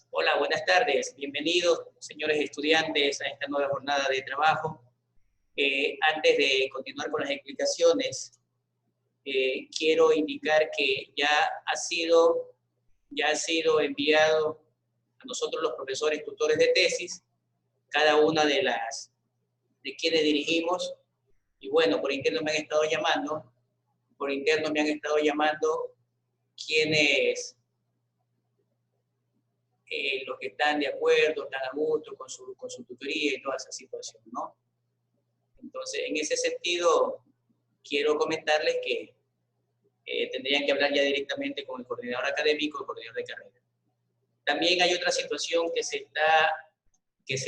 Hola, buenas tardes. Bienvenidos, señores estudiantes, a esta nueva jornada de trabajo. Antes de continuar con las explicaciones, quiero indicar que ya ha sido enviado a nosotros los profesores tutores de tesis, cada una de quienes dirigimos, y bueno, por interno me han estado llamando quienes los que están de acuerdo, están a gusto con su tutoría y toda esa situación, ¿no? Entonces, en ese sentido, quiero comentarles que tendrían que hablar ya directamente con el coordinador académico y el coordinador de carrera. También hay otra situación que se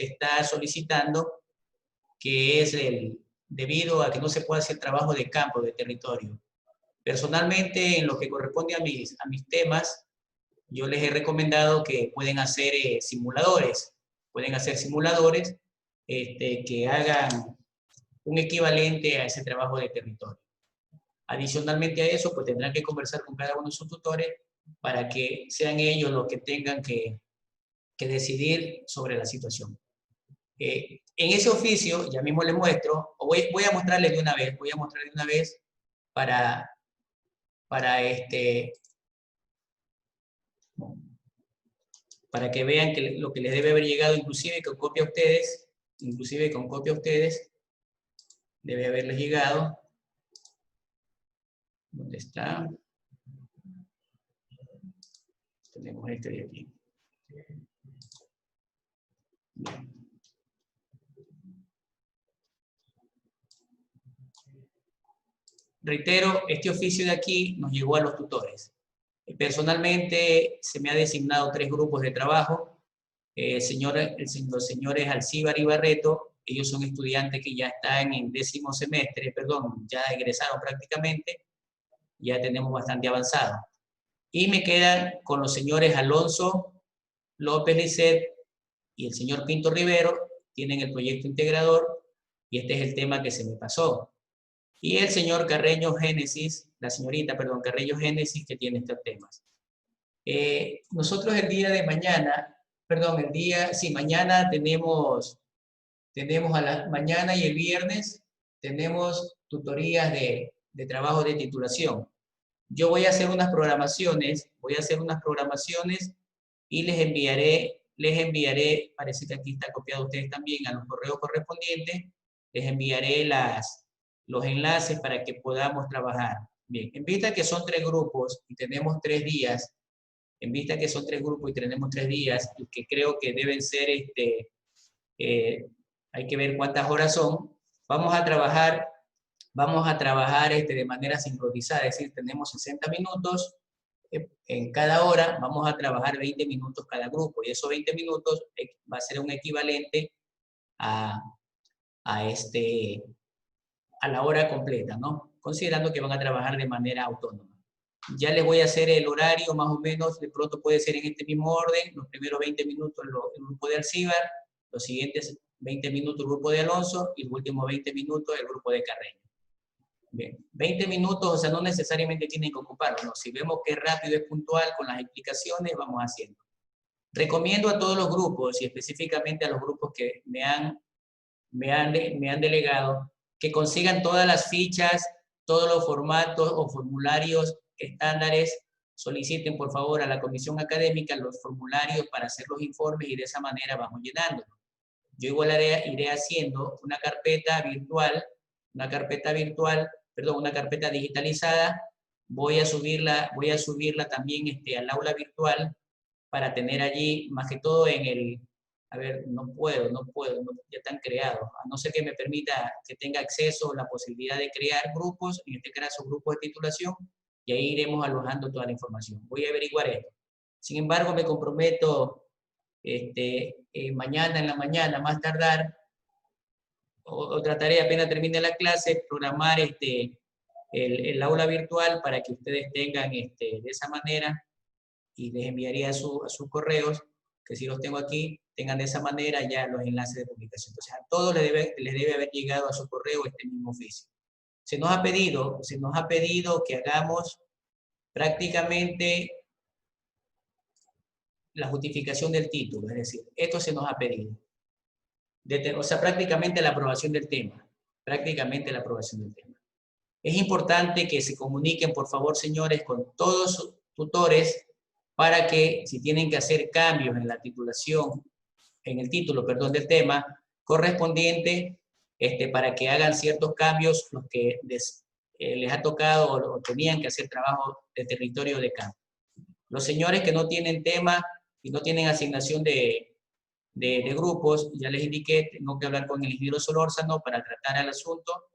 está solicitando, que es debido a que no se puede hacer trabajo de campo, de territorio. Personalmente, en lo que corresponde a mis temas, yo les he recomendado que pueden hacer simuladores. Pueden hacer simuladores que hagan un equivalente a ese trabajo de territorio. Adicionalmente a eso, pues tendrán que conversar con cada uno de sus tutores para que sean ellos los que tengan que decidir sobre la situación. En ese oficio, ya mismo les muestro, o voy a mostrarles de una vez, para que vean que lo que les debe haber llegado, inclusive con copia a ustedes, debe haberles llegado. ¿Dónde está? Tenemos este de aquí. Bien. Reitero, este oficio de aquí nos llegó a los tutores. Personalmente se me ha designado 3 grupos de trabajo. Los señores Alcíbar y Barreto, ellos son estudiantes que ya están en 10º semestre, ya egresaron prácticamente, ya tenemos bastante avanzado. Y me quedan con los señores Alonso López Lisset y el señor Pinto Rivero, tienen el proyecto integrador, y este es el tema que se me pasó. Y el señor Carreño Génesis, la señorita, Carreño Génesis, que tiene estos temas. Nosotros el día de mañana, mañana mañana y el viernes tenemos tutorías de trabajo de titulación. Yo voy a hacer unas programaciones, y les enviaré, parece que aquí está copiado ustedes también, a los correos correspondientes, les enviaré los enlaces para que podamos trabajar. Bien, en vista que son 3 grupos y tenemos 3 días, y que creo que deben ser, hay que ver cuántas horas son, vamos a trabajar de manera sincronizada, es decir, tenemos 60 minutos en cada hora, vamos a trabajar 20 minutos cada grupo, y esos 20 minutos va a ser un equivalente a la hora completa, ¿no? Considerando que van a trabajar de manera autónoma. Ya les voy a hacer el horario, más o menos, de pronto puede ser en este mismo orden, los primeros 20 minutos el grupo de Alcíbar, los siguientes 20 minutos el grupo de Alonso, y los últimos 20 minutos el grupo de Carreño. Bien, 20 minutos, o sea, no necesariamente tienen que ocuparlo, ¿no? Si vemos que es rápido, es puntual, con las explicaciones, vamos haciendo. Recomiendo a todos los grupos, y específicamente a los grupos que me han delegado, que consigan todas las fichas, todos los formatos o formularios estándares. Soliciten por favor a la comisión académica los formularios para hacer los informes, y de esa manera vamos llenando. Yo igual iré haciendo una carpeta digitalizada. Voy a subirla también al aula virtual para tener allí, más que todo no puedo, ya están creados, a no ser que me permita que tenga acceso, la posibilidad de crear grupos, en este caso grupos de titulación, y ahí iremos alojando toda la información. Voy a averiguar esto. Sin embargo, me comprometo mañana en la mañana, más tardar, o trataré apenas termine la clase, programar el aula virtual para que ustedes tengan de esa manera, y les enviaría a sus correos, que si los tengo aquí, tengan de esa manera ya los enlaces de publicación. Entonces, a todos les debe haber llegado a su correo este mismo oficio. Se nos ha pedido que hagamos prácticamente la justificación del título, es decir, esto se nos ha pedido. O sea, prácticamente la aprobación del tema. Prácticamente la aprobación del tema. Es importante que se comuniquen, por favor, señores, con todos sus tutores para que, si tienen que hacer cambios en la titulación, en el título, perdón, del tema correspondiente, para que hagan ciertos cambios los que les ha tocado o tenían que hacer trabajo de territorio de campo. Los señores que no tienen tema y no tienen asignación de grupos, ya les indiqué, tengo que hablar con el ingeniero Solórzano para tratar el asunto,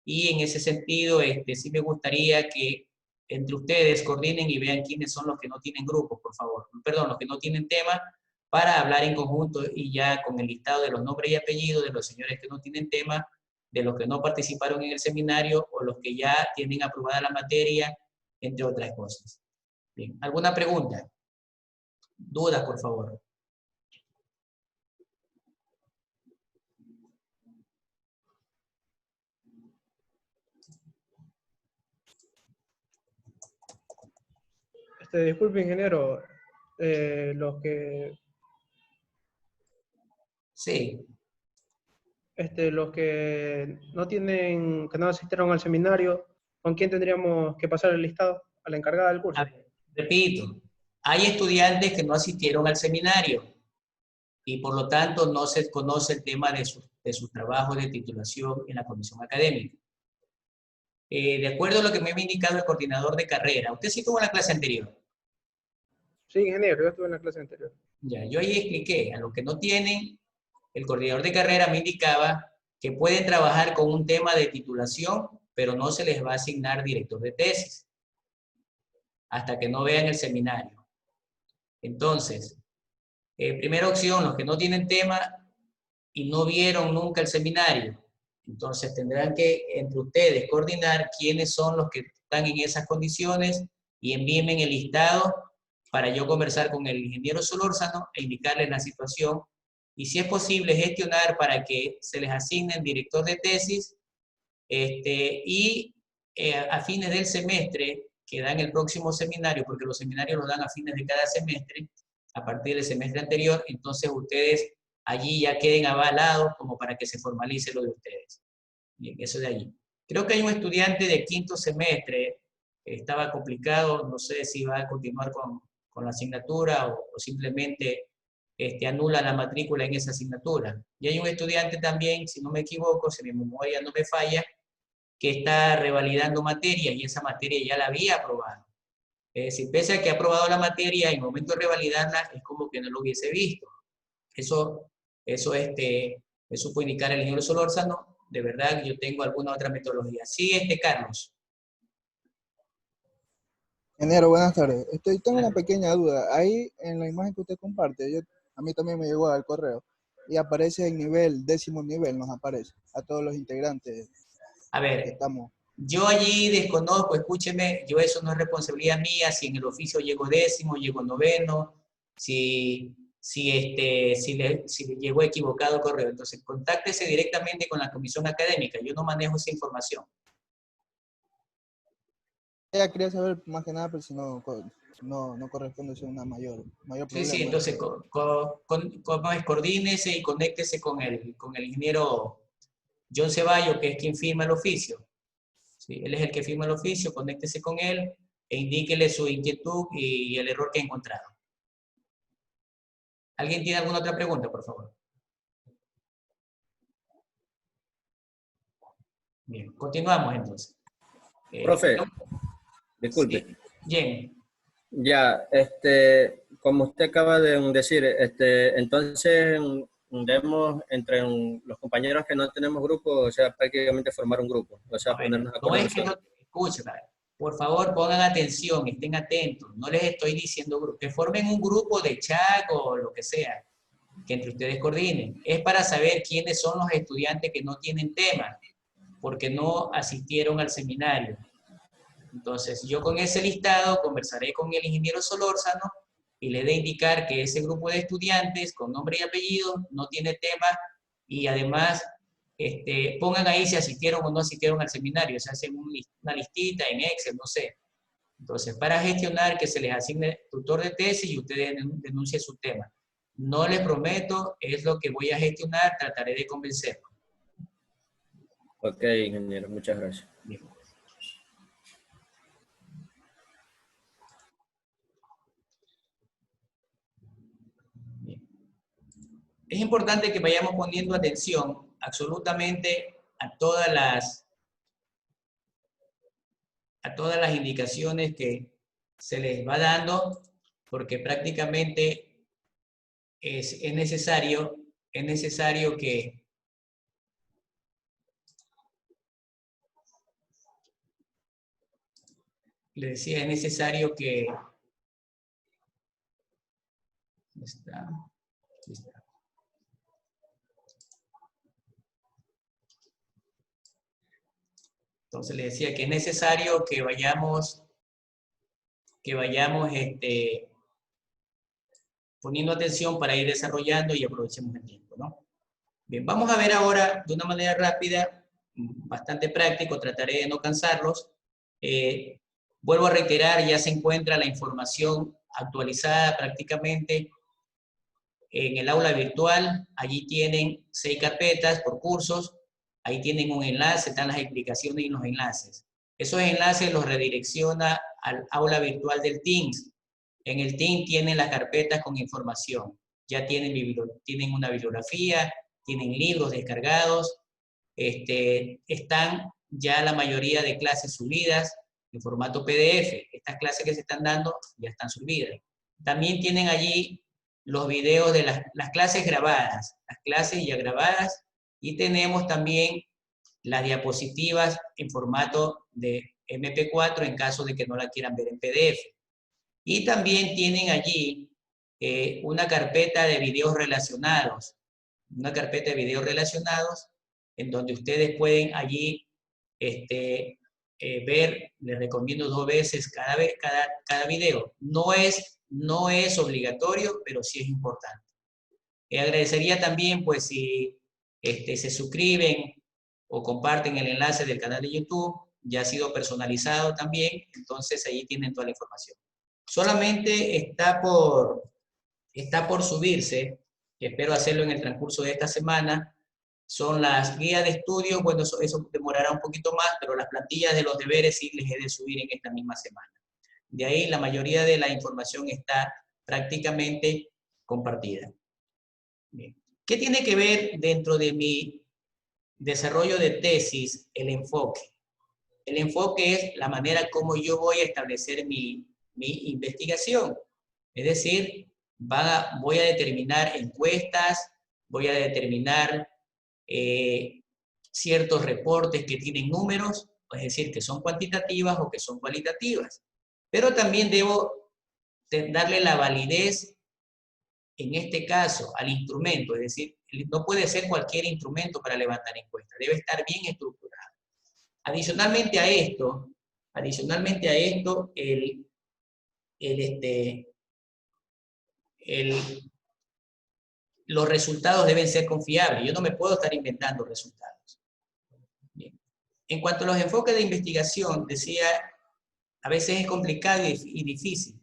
y en ese sentido, sí me gustaría que entre ustedes coordinen y vean quiénes son los que no tienen grupos, por favor. Perdón, los que no tienen tema, para hablar en conjunto y ya con el listado de los nombres y apellidos de los señores que no tienen tema, de los que no participaron en el seminario o los que ya tienen aprobada la materia, entre otras cosas. Bien, ¿alguna pregunta? ¿Dudas, por favor? Disculpe, ingeniero, los que... Sí. Los que no asistieron al seminario, ¿con quién tendríamos que pasar el listado? ¿A la encargada del curso? A ver, repito, hay estudiantes que no asistieron al seminario y por lo tanto no se conoce el tema de su trabajo de titulación en la comisión académica. De acuerdo a lo que me había indicado el coordinador de carrera, usted sí tuvo la clase anterior. Sí, ingeniero, yo estuve en la clase anterior. Ya, yo ahí expliqué, a los que no tienen, el coordinador de carrera me indicaba que pueden trabajar con un tema de titulación, pero no se les va a asignar director de tesis, hasta que no vean el seminario. Entonces, primera opción, los que no tienen tema y no vieron nunca el seminario, entonces tendrán que, entre ustedes, coordinar quiénes son los que están en esas condiciones y envíenme el listado para yo conversar con el ingeniero Solórzano e indicarles la situación y, si es posible, gestionar para que se les asigne director de tesis y a fines del semestre, que dan el próximo seminario, porque los seminarios los dan a fines de cada semestre, a partir del semestre anterior, entonces ustedes allí ya queden avalados como para que se formalice lo de ustedes. Bien, eso de allí. Creo que hay un estudiante de quinto semestre, estaba complicado, no sé si va a continuar con la asignatura o simplemente anula la matrícula en esa asignatura. Y hay un estudiante también, si no me equivoco, si mi memoria no me falla, que está revalidando materia y esa materia ya la había aprobado. Es decir, pese a que ha aprobado la materia, en el momento de revalidarla es como que no lo hubiese visto. Eso puede indicar el ingeniero Solórzano. De verdad, yo tengo alguna otra metodología. Sí, Carlos. Ingeniero, buenas tardes. Tengo una pequeña duda. Ahí en la imagen que usted comparte, a mí también me llegó al correo y aparece el nivel, 10º nivel, nos aparece a todos los integrantes. A ver, yo allí desconozco, escúcheme, eso no es responsabilidad mía, si en el oficio llego 10º, llego 9º, si le llegó equivocado el correo. Entonces, contáctese directamente con la comisión académica, yo no manejo esa información. Ella quería saber más que nada, pero si no corresponde a una mayor problema. Sí, entonces coordínese y conéctese con el ingeniero John Ceballos, que es quien firma el oficio. ¿Sí? Él es el que firma el oficio, conéctese con él e indíquele su inquietud y el error que ha encontrado. ¿Alguien tiene alguna otra pregunta, por favor? Bien, continuamos entonces. Profe, disculpe. Sí, Jenny. Ya, como usted acaba de decir, entonces debemos entre los compañeros que no tenemos grupo, o sea, prácticamente formar un grupo, o sea, ponernos de acuerdo. No es que no, escuchen, por favor pongan atención, estén atentos, no les estoy diciendo que formen un grupo de chat o lo que sea, que entre ustedes coordinen. Es para saber quiénes son los estudiantes que no tienen tema, porque no asistieron al seminario. Entonces, yo con ese listado conversaré con el ingeniero Solórzano y le de indicar que ese grupo de estudiantes con nombre y apellido no tiene tema y además pongan ahí si asistieron o no asistieron al seminario, se hacen una listita en Excel, no sé. Entonces, para gestionar que se les asigne tutor de tesis y ustedes denuncien su tema. No les prometo, es lo que voy a gestionar, trataré de convencerlos. Ok, ingeniero, muchas gracias. Bien. Bien. Es importante que vayamos poniendo atención absolutamente a todas las indicaciones que se les va dando, porque prácticamente es necesario que le decía, es necesario que ¿dónde está? Aquí está. Entonces le decía que es necesario que vayamos poniendo atención para ir desarrollando y aprovechemos el tiempo, ¿no? Bien, vamos a ver ahora de una manera rápida, bastante práctico, trataré de no cansarlos. Vuelvo a reiterar, ya se encuentra la información actualizada prácticamente en el aula virtual. Allí tienen 6 carpetas por cursos. Ahí tienen un enlace, están las explicaciones y los enlaces. Esos enlaces los redirecciona al aula virtual del Teams. En el Teams tienen las carpetas con información. Ya tienen una bibliografía, tienen libros descargados, están ya la mayoría de clases subidas en formato PDF. Estas clases que se están dando ya están subidas. También tienen allí los videos de las clases grabadas, las clases ya grabadas, y tenemos también las diapositivas en formato de MP4 en caso de que no la quieran ver en PDF. Y también tienen allí una carpeta de videos relacionados, en donde ustedes pueden allí ver, les recomiendo 2 veces cada video. No es obligatorio, pero sí es importante. Agradecería también, pues, si se suscriben o comparten el enlace del canal de YouTube, ya ha sido personalizado también, entonces ahí tienen toda la información. Solamente está por subirse, que espero hacerlo en el transcurso de esta semana, son las guías de estudio. Bueno, eso demorará un poquito más, pero las plantillas de los deberes sí les he de subir en esta misma semana. De ahí la mayoría de la información está prácticamente compartida. Bien. ¿Qué tiene que ver dentro de mi desarrollo de tesis el enfoque? El enfoque es la manera como yo voy a establecer mi investigación. Es decir, voy a determinar encuestas, voy a determinar ciertos reportes que tienen números, es decir, que son cuantitativas o que son cualitativas. Pero también debo darle la validez, en este caso, al instrumento, es decir, no puede ser cualquier instrumento para levantar encuestas, debe estar bien estructurado. Adicionalmente a esto, los resultados deben ser confiables. Yo no me puedo estar inventando resultados. Bien. En cuanto a los enfoques de investigación, decía, a veces es complicado y difícil.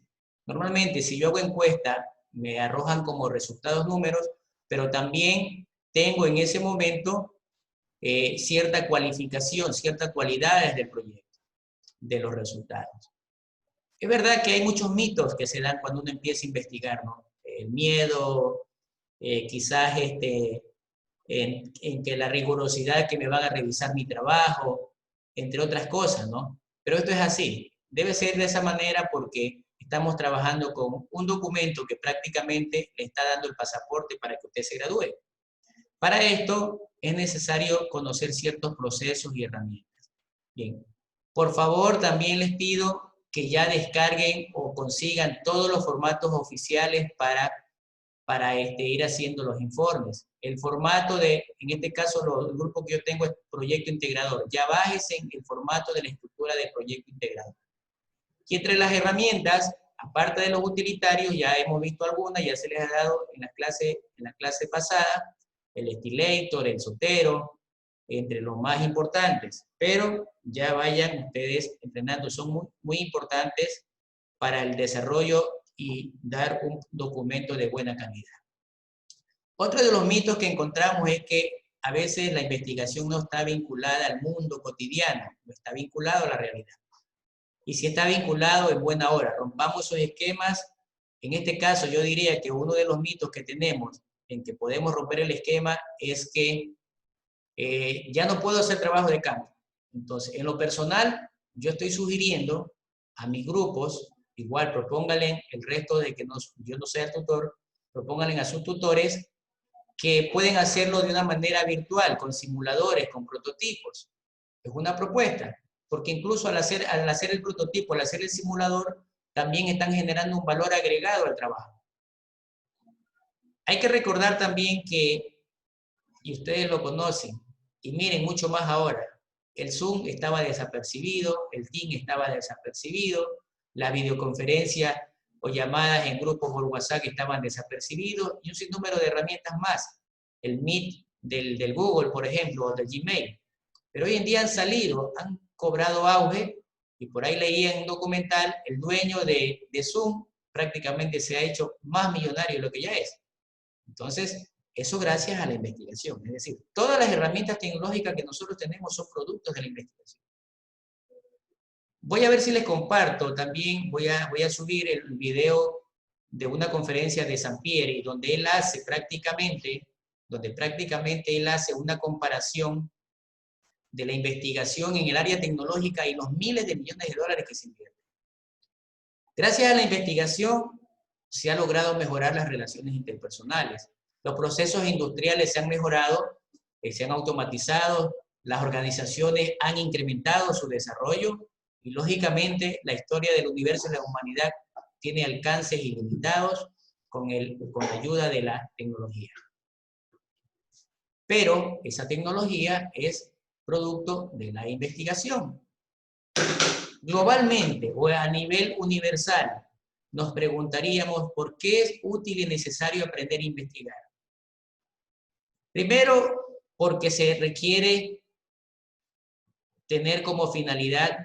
Normalmente, si yo hago encuesta, me arrojan como resultados números, pero también tengo en ese momento cierta cualificación, ciertas cualidades del proyecto, de los resultados. Es verdad que hay muchos mitos que se dan cuando uno empieza a investigar, ¿no? El miedo, quizás en que la rigurosidad que me van a revisar mi trabajo, entre otras cosas, ¿no? Pero esto es así. Debe ser de esa manera porque estamos trabajando con un documento que prácticamente le está dando el pasaporte para que usted se gradúe. Para esto es necesario conocer ciertos procesos y herramientas. Bien. Por favor, también les pido que ya descarguen o consigan todos los formatos oficiales para ir haciendo los informes. El formato en este caso, el grupo que yo tengo es Proyecto Integrador. Ya bájese en el formato de la estructura de Proyecto Integrador. Y entre las herramientas, aparte de los utilitarios, ya hemos visto algunas, ya se les ha dado en la clase pasada, el Estilator, el Zotero, entre los más importantes, pero ya vayan ustedes entrenando, son muy, muy importantes para el desarrollo y dar un documento de buena calidad. Otro de los mitos que encontramos es que a veces la investigación no está vinculada al mundo cotidiano, no está vinculado a la realidad. Y si está vinculado, en buena hora, rompamos esos esquemas. En este caso, yo diría que uno de los mitos que tenemos en que podemos romper el esquema es que ya no puedo hacer trabajo de campo. Entonces, en lo personal, yo estoy sugiriendo a mis grupos, igual propónganle el resto de que yo no sea tutor, propónganle a sus tutores que pueden hacerlo de una manera virtual, con simuladores, con prototipos. Es una propuesta, porque incluso al hacer el prototipo, al hacer el simulador, también están generando un valor agregado al trabajo. Hay que recordar también que, y ustedes lo conocen, y miren mucho más ahora, el Zoom estaba desapercibido, el Team estaba desapercibido, la videoconferencia o llamadas en grupos por WhatsApp estaban desapercibidos, y un sinnúmero de herramientas más. El Meet del Google, por ejemplo, o del Gmail. Pero hoy en día han salido, han cobrado auge, y por ahí leí en un documental, el dueño de Zoom prácticamente se ha hecho más millonario de lo que ya es. Entonces, eso gracias a la investigación. Es decir, todas las herramientas tecnológicas que nosotros tenemos son productos de la investigación. Voy a ver si les comparto también, voy a subir el video de una conferencia de Sampieri, donde él hace prácticamente él hace una comparación de la investigación en el área tecnológica y los miles de millones de dólares que se invierten. Gracias a la investigación se ha logrado mejorar las relaciones interpersonales. Los procesos industriales se han mejorado, se han automatizado, las organizaciones han incrementado su desarrollo y, lógicamente, la historia del universo y la humanidad tiene alcances ilimitados con la ayuda de la tecnología. Pero esa tecnología es producto de la investigación. Globalmente o a nivel universal, nos preguntaríamos por qué es útil y necesario aprender a investigar. Primero, porque se requiere tener como finalidad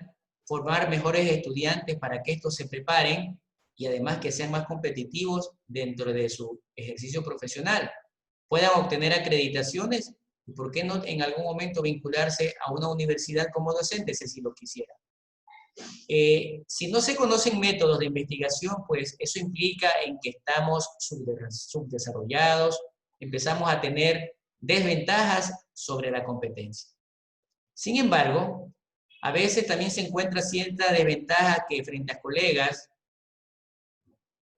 formar mejores estudiantes para que estos se preparen y además que sean más competitivos dentro de su ejercicio profesional. Puedan obtener acreditaciones y por qué no en algún momento vincularse a una universidad como docente, si lo quisiera. Si no se conocen métodos de investigación, pues eso implica en que estamos subdesarrollados, empezamos a tener desventajas sobre la competencia. Sin embargo, a veces también se encuentra cierta desventaja que frente a colegas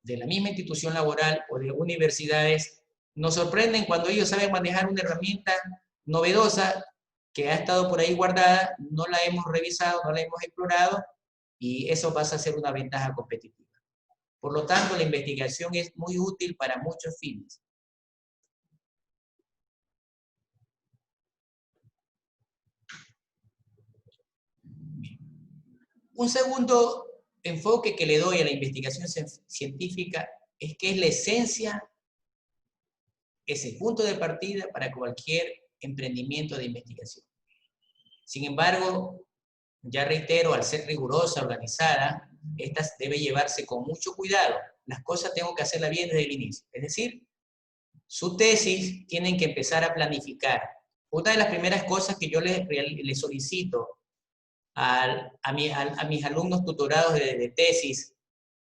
de la misma institución laboral o de universidades nos sorprenden cuando ellos saben manejar una herramienta novedosa que ha estado por ahí guardada, no la hemos revisado, no la hemos explorado, y eso pasa a ser una ventaja competitiva. Por lo tanto, la investigación es muy útil para muchos fines. Un segundo enfoque que le doy a la investigación científica es que es la esencia, es el punto de partida para cualquier emprendimiento de investigación. Sin embargo, ya reitero, al ser rigurosa, organizada, esta debe llevarse con mucho cuidado. Las cosas tengo que hacerlas bien desde el inicio. Es decir, su tesis tienen que empezar a planificar. Una de las primeras cosas que yo les solicito a mis alumnos tutorados de tesis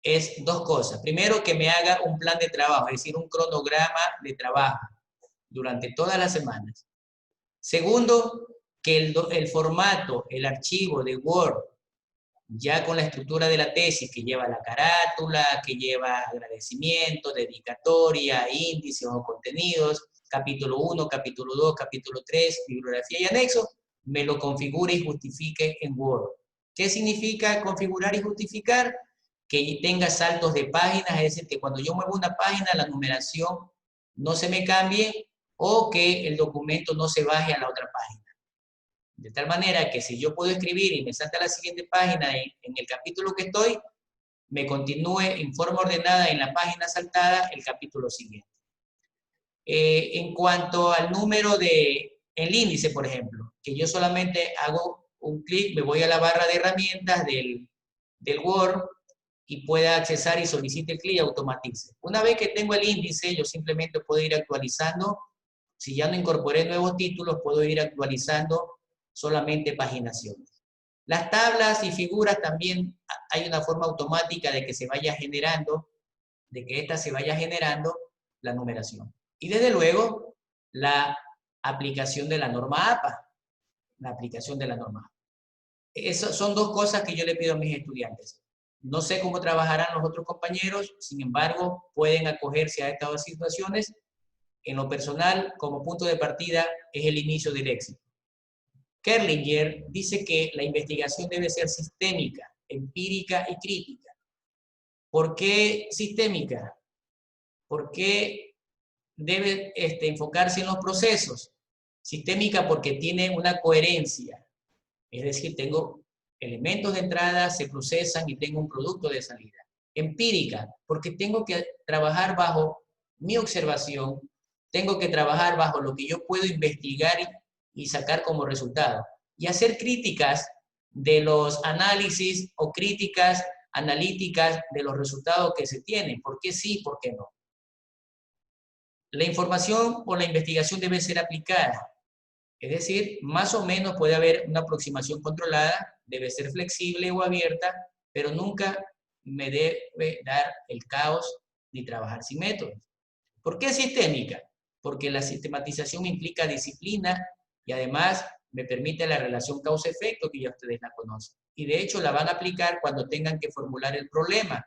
es dos cosas. Primero, que me haga un plan de trabajo, es decir, un cronograma de trabajo durante todas las semanas. Segundo, que el formato, el archivo de Word, ya con la estructura de la tesis, que lleva la carátula, que lleva agradecimiento, dedicatoria, índices o contenidos, capítulo 1, capítulo 2, capítulo 3, bibliografía y anexo, me lo configure y justifique en Word. ¿Qué significa configurar y justificar? Que tenga saltos de páginas, es decir, que cuando yo muevo una página, la numeración no se me cambie o que el documento no se baje a la otra página. De tal manera que si yo puedo escribir y me salta a la siguiente página en el capítulo que estoy, me continúe en forma ordenada en la página saltada el capítulo siguiente. En cuanto al número de el índice, por ejemplo, que yo solamente hago un clic, me voy a la barra de herramientas del Word y pueda accesar y solicite el clic y automatice. Una vez que tengo el índice, yo simplemente puedo ir actualizando. Si ya no incorporé nuevos títulos, puedo ir actualizando solamente paginaciones. Las tablas y figuras también hay una forma automática de que se vaya generando, la numeración. Y desde luego, la aplicación de la norma APA. Esas son dos cosas que yo le pido a mis estudiantes. No sé cómo trabajarán los otros compañeros, sin embargo, pueden acogerse a estas situaciones. En lo personal, como punto de partida, es el inicio del éxito. Kerlinger dice que la investigación debe ser sistémica, empírica y crítica. ¿Por qué sistémica? Porque debe enfocarse en los procesos. Sistémica porque tiene una coherencia. Es decir, tengo elementos de entrada, se procesan y tengo un producto de salida. Empírica, porque tengo que trabajar bajo mi observación, tengo que trabajar bajo lo que yo puedo investigar y sacar como resultado. Y hacer críticas de los análisis o críticas analíticas de los resultados que se tienen. ¿Por qué sí, por qué no? La información o la investigación debe ser aplicada. Es decir, más o menos puede haber una aproximación controlada, debe ser flexible o abierta, pero nunca me debe dar el caos ni trabajar sin métodos. ¿Por qué sistémica? Porque la sistematización implica disciplina y además me permite la relación causa-efecto que ya ustedes la conocen. Y de hecho la van a aplicar cuando tengan que formular el problema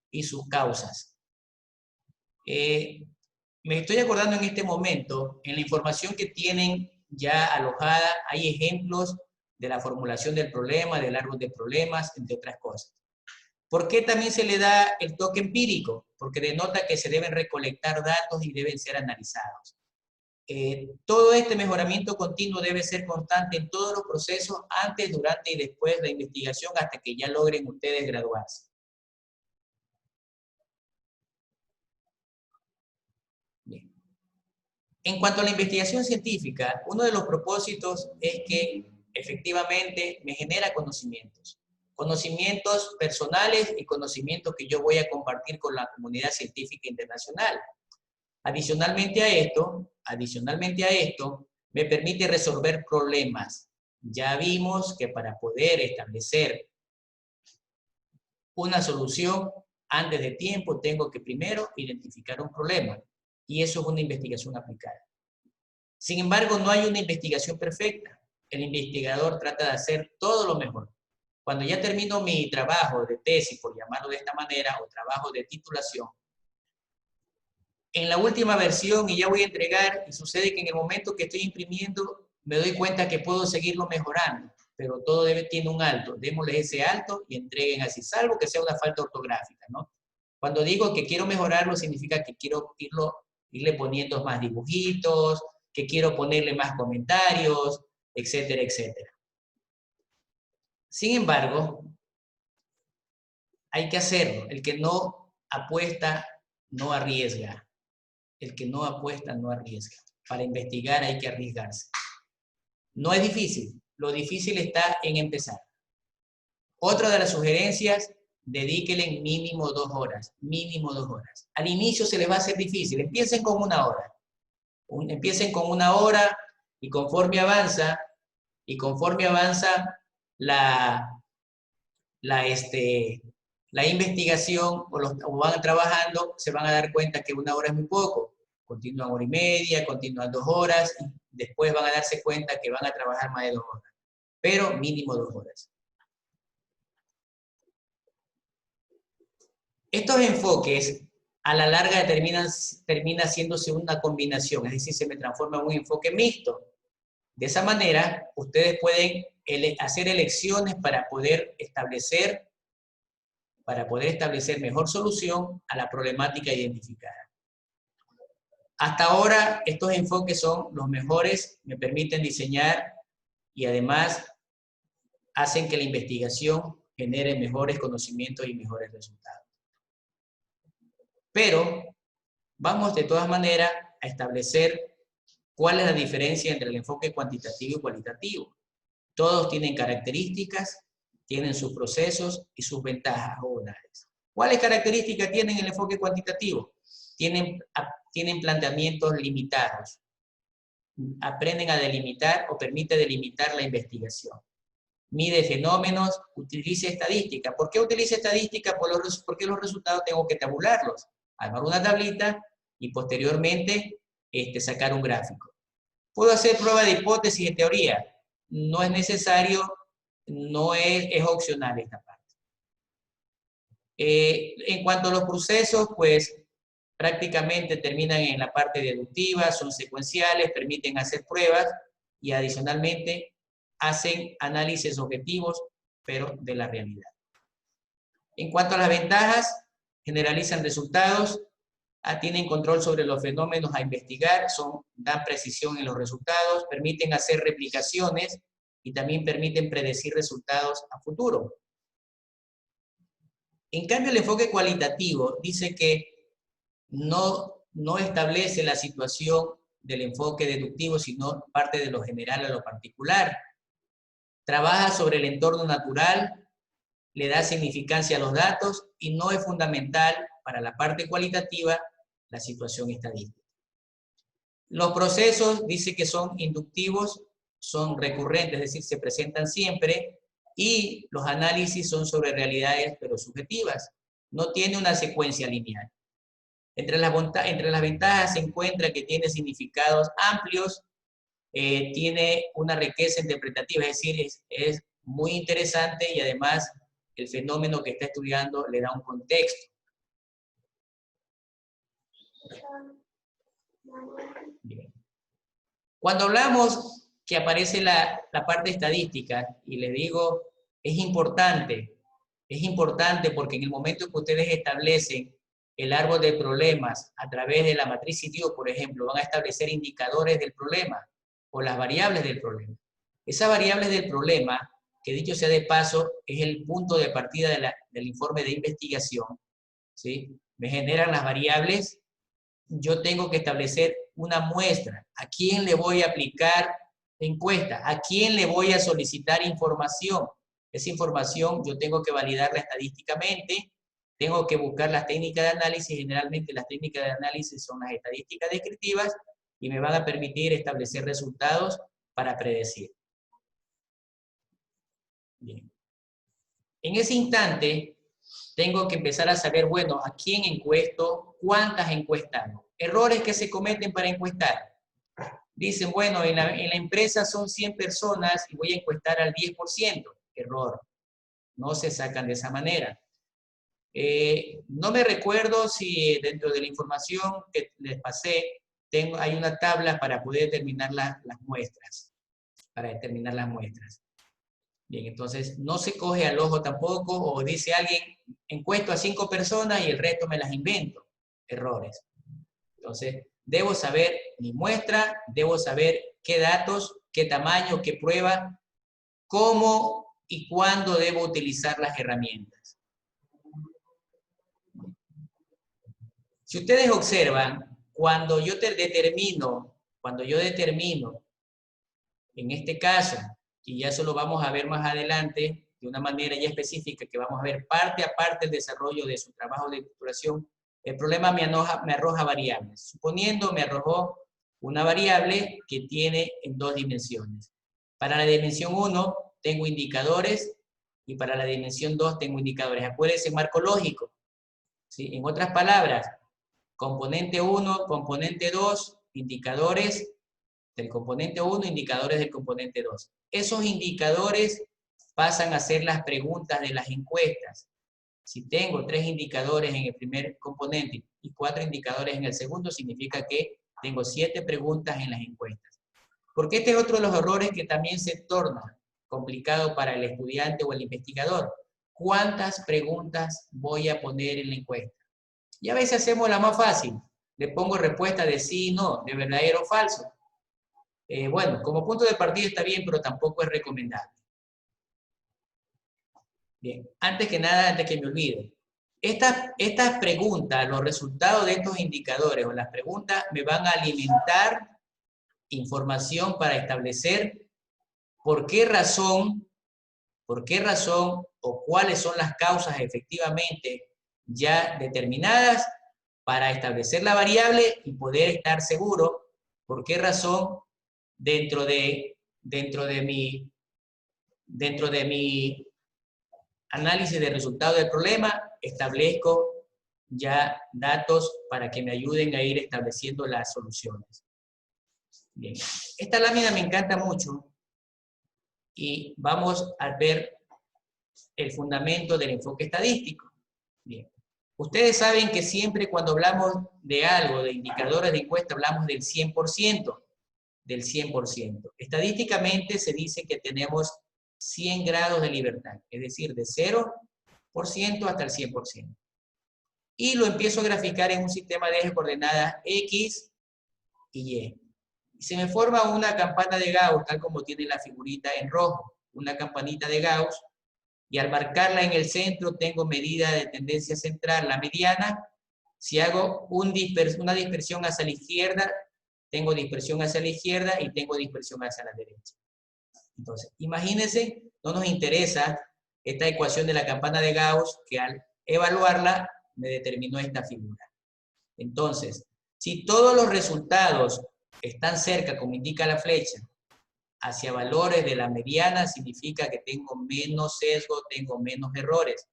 y sus causas. Me estoy acordando en este momento, en la información que tienen ya alojada, hay ejemplos de la formulación del problema, del árbol de problemas, entre otras cosas. ¿Por qué también se le da el toque empírico? Porque denota que se deben recolectar datos y deben ser analizados. Todo este mejoramiento continuo debe ser constante en todos los procesos, antes, durante y después de la investigación, hasta que ya logren ustedes graduarse. Bien. En cuanto a la investigación científica, uno de los propósitos es que efectivamente me genera conocimientos. Conocimientos personales y conocimientos que yo voy a compartir con la comunidad científica internacional. Adicionalmente a esto, me permite resolver problemas. Ya vimos que para poder establecer una solución antes de tiempo, tengo que primero identificar un problema. Y eso es una investigación aplicada. Sin embargo, no hay una investigación perfecta. El investigador trata de hacer todo lo mejor. Cuando ya termino mi trabajo de tesis, por llamarlo de esta manera, o trabajo de titulación, en la última versión, y ya voy a entregar, y sucede que en el momento que estoy imprimiendo, me doy cuenta que puedo seguirlo mejorando, pero todo tiene un alto. Démosle ese alto y entreguen así, salvo que sea una falta ortográfica, ¿no? Cuando digo que quiero mejorarlo, significa que quiero irle poniendo más dibujitos, que quiero ponerle más comentarios, etcétera, etcétera. Sin embargo, hay que hacerlo. El que no apuesta, no arriesga. El que no apuesta, no arriesga. Para investigar hay que arriesgarse. No es difícil. Lo difícil está en empezar. Otra de las sugerencias, dedíquenle mínimo 2 horas. Mínimo 2 horas. Al inicio se les va a hacer difícil. Empiecen con 1 hora. Empiecen con 1 hora y conforme avanza la investigación o van trabajando, se van a dar cuenta que 1 hora es muy poco. Continúan 1 hora y media, continúan 2 horas, y después van a darse cuenta que van a trabajar más de 2 horas. Pero mínimo 2 horas. Estos enfoques, a la larga termina haciéndose una combinación, es decir, se me transforma en un enfoque mixto. De esa manera, ustedes pueden hacer elecciones para poder establecer mejor solución a la problemática identificada. Hasta ahora, estos enfoques son los mejores, me permiten diseñar y además hacen que la investigación genere mejores conocimientos y mejores resultados. Pero vamos de todas maneras a establecer ¿Cuál es la diferencia entre el enfoque cuantitativo y cualitativo? Todos tienen características, tienen sus procesos y sus ventajas o bondades. ¿Cuáles características tienen el enfoque cuantitativo? Tienen planteamientos limitados. Aprenden a delimitar o permite delimitar la investigación. Mide fenómenos, utiliza estadística. ¿Por qué utiliza estadística? Porque los resultados tengo que tabularlos. Armar una tablita y posteriormente sacar un gráfico. ¿Puedo hacer prueba de hipótesis de teoría? No es necesario, no es opcional esta parte. En cuanto a los procesos, pues prácticamente terminan en la parte deductiva, son secuenciales, permiten hacer pruebas y adicionalmente hacen análisis objetivos, pero de la realidad. En cuanto a las ventajas, generalizan resultados, tienen control sobre los fenómenos a investigar, dan precisión en los resultados, permiten hacer replicaciones y también permiten predecir resultados a futuro. En cambio, el enfoque cualitativo dice que no establece la situación del enfoque deductivo, sino parte de lo general a lo particular. Trabaja sobre el entorno natural, le da significancia a los datos y no es fundamental para la parte cualitativa la situación estadística. Los procesos dice que son inductivos, son recurrentes, es decir, se presentan siempre, y los análisis son sobre realidades pero subjetivas. No tiene una secuencia lineal. Entre las ventajas se encuentra que tiene significados amplios, tiene una riqueza interpretativa, es decir, es muy interesante y además el fenómeno que está estudiando le da un contexto. Bien. Cuando hablamos que aparece la parte estadística, y les digo, es importante porque en el momento que ustedes establecen el árbol de problemas a través de la matriz sitio, por ejemplo, van a establecer indicadores del problema o las variables del problema. Esas variables del problema, que dicho sea de paso, es el punto de partida del informe de investigación, ¿sí? Me generan las variables, yo tengo que establecer una muestra. ¿A quién le voy a aplicar encuesta? ¿A quién le voy a solicitar información? Esa información yo tengo que validarla estadísticamente, tengo que buscar las técnicas de análisis, generalmente las técnicas de análisis son las estadísticas descriptivas y me van a permitir establecer resultados para predecir. Bien. En ese instante, tengo que empezar a saber, bueno, ¿a quién encuesto? ¿Cuántas encuestas? Errores que se cometen para encuestar. Dicen, bueno, en la empresa son 100 personas y voy a encuestar al 10%. Error. No se sacan de esa manera. No me recuerdo si dentro de la información que les pasé, hay una tabla para poder determinar las muestras. Para determinar las muestras. Bien, entonces no se coge al ojo tampoco, o dice alguien, encuesto a 5 personas y el resto me las invento. Errores. Entonces, debo saber mi muestra, debo saber qué datos, qué tamaño, qué prueba, cómo y cuándo debo utilizar las herramientas. Si ustedes observan, cuando yo determino, en este caso, y ya eso lo vamos a ver más adelante, de una manera ya específica, que vamos a ver parte a parte el desarrollo de su trabajo de estructuración, el problema me arroja variables. Suponiendo me arrojó una variable que tiene en 2 dimensiones. Para la dimensión 1 tengo indicadores y para la dimensión 2 tengo indicadores. Acuérdense, marco lógico. ¿Sí? En otras palabras, componente 1, componente 2, indicadores del componente 1, indicadores del componente 2. Esos indicadores pasan a ser las preguntas de las encuestas. Si tengo 3 indicadores en el primer componente y 4 indicadores en el segundo, significa que tengo 7 preguntas en las encuestas. Porque este es otro de los errores que también se torna complicado para el estudiante o el investigador. ¿Cuántas preguntas voy a poner en la encuesta? Y a veces hacemos la más fácil. Le pongo respuesta de sí y no, de verdadero o falso. Bueno, como punto de partida está bien, pero tampoco es recomendable. Bien, antes que nada, antes que me olvide, estas preguntas, los resultados de estos indicadores o las preguntas me van a alimentar información para establecer por qué razón o cuáles son las causas efectivamente ya determinadas para establecer la variable y poder estar seguro por qué razón dentro de mi análisis de resultado del problema establezco ya datos para que me ayuden a ir estableciendo las soluciones. Bien, esta lámina me encanta mucho y vamos a ver el fundamento del enfoque estadístico. Bien, ustedes saben que siempre cuando hablamos de algo, de indicadores de encuesta, hablamos del 100%, del 100%. Estadísticamente se dice que tenemos 100 grados de libertad, es decir, de 0% hasta el 100%. Y lo empiezo a graficar en un sistema de ejes coordenadas X y Y. Y se me forma una campana de Gauss, tal como tiene la figurita en rojo, una campanita de Gauss, y al marcarla en el centro tengo medida de tendencia central, la mediana. Si hago una dispersión hacia la izquierda, tengo dispersión hacia la izquierda y tengo dispersión hacia la derecha. Entonces, imagínense, no nos interesa esta ecuación de la campana de Gauss, que al evaluarla me determinó esta figura. Entonces, si todos los resultados están cerca, como indica la flecha, hacia valores de la mediana, significa que tengo menos sesgo, tengo menos errores.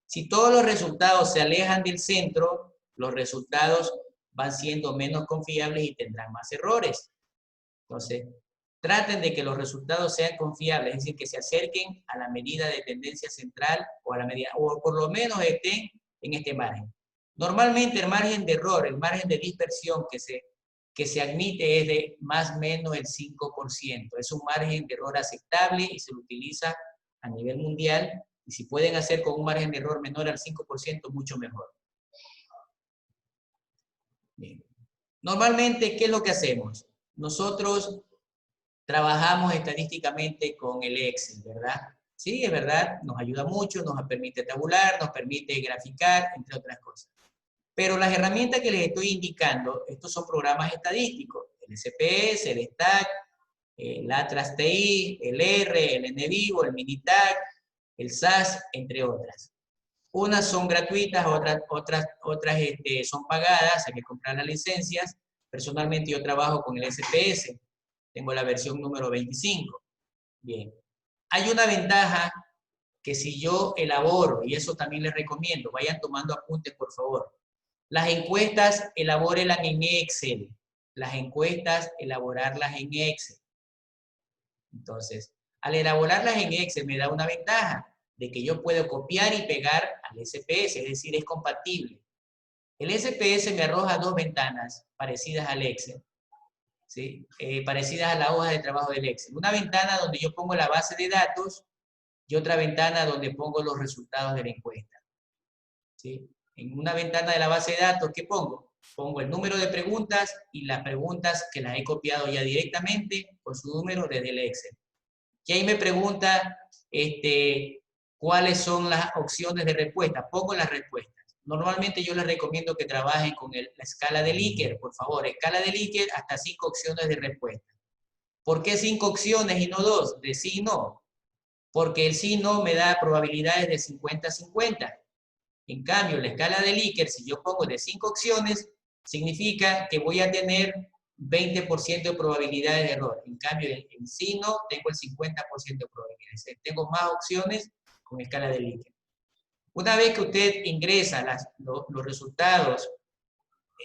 Si todos los resultados se alejan del centro, los resultados van siendo menos confiables y tendrán más errores. Entonces, traten de que los resultados sean confiables, es decir, que se acerquen a la medida de tendencia central o a la medida, o por lo menos estén en este margen. Normalmente el margen de error, el margen de dispersión que se admite es de más o menos el 5%. Es un margen de error aceptable y se lo utiliza a nivel mundial. Y si pueden hacer con un margen de error menor al 5%, mucho mejor. Bien. Normalmente, ¿qué es lo que hacemos? Nosotros trabajamos estadísticamente con el Excel, ¿verdad? Sí, es verdad, nos ayuda mucho, nos permite tabular, nos permite graficar, entre otras cosas. Pero las herramientas que les estoy indicando, estos son programas estadísticos, el SPS, el STAC, el Atlas TI, el R, el NVivo, el Minitab, el SAS, entre otras. Unas son gratuitas, otras son pagadas, hay que comprar las licencias. Personalmente yo trabajo con el SPS, tengo la versión número 25. Bien, hay una ventaja que si yo elaboro, y eso también les recomiendo, vayan tomando apuntes por favor. Las encuestas, elabórenlas en Excel. Las encuestas, elaborarlas en Excel. Entonces, al elaborarlas en Excel me da una ventaja de que yo puedo copiar y pegar al SPS, es decir, es compatible. El SPS me arroja dos ventanas parecidas al Excel, ¿sí? Parecidas a la hoja de trabajo del Excel. Una ventana donde yo pongo la base de datos y otra ventana donde pongo los resultados de la encuesta, ¿sí? En una ventana de la base de datos, ¿qué pongo? Pongo el número de preguntas y las preguntas que las he copiado ya directamente con su número desde el Excel. Y ahí me pregunta cuáles son las opciones de respuesta. Pongo las respuestas. Normalmente yo les recomiendo que trabajen con la escala de Likert, por favor. Escala de Likert hasta 5 opciones de respuesta. ¿Por qué 5 opciones y no 2? De sí y no. Porque el sí y no me da probabilidades de 50-50. En cambio, la escala de Likert, si yo pongo de 5 opciones, significa que voy a tener 20% de probabilidades de error. En cambio, en sí no, tengo el 50% de probabilidades. Tengo más opciones con escala de Likert. Una vez que usted ingresa los resultados,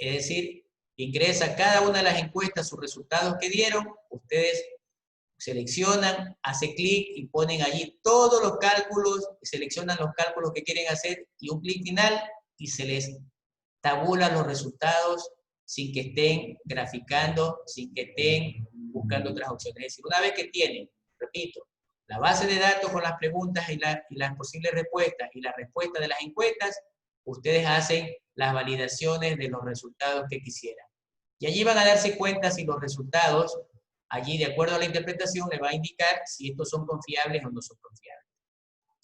es decir, ingresa cada una de las encuestas, sus resultados que dieron, ustedes seleccionan, hace clic y ponen allí todos los cálculos, seleccionan los cálculos que quieren hacer y un clic final y se les tabula los resultados sin que estén graficando, sin que estén buscando otras opciones. Es decir, una vez que tienen, repito, la base de datos con las preguntas y las posibles respuestas y la respuesta de las encuestas, ustedes hacen las validaciones de los resultados que quisieran. Y allí van a darse cuenta si los resultados, allí de acuerdo a la interpretación, les va a indicar si estos son confiables o no son confiables.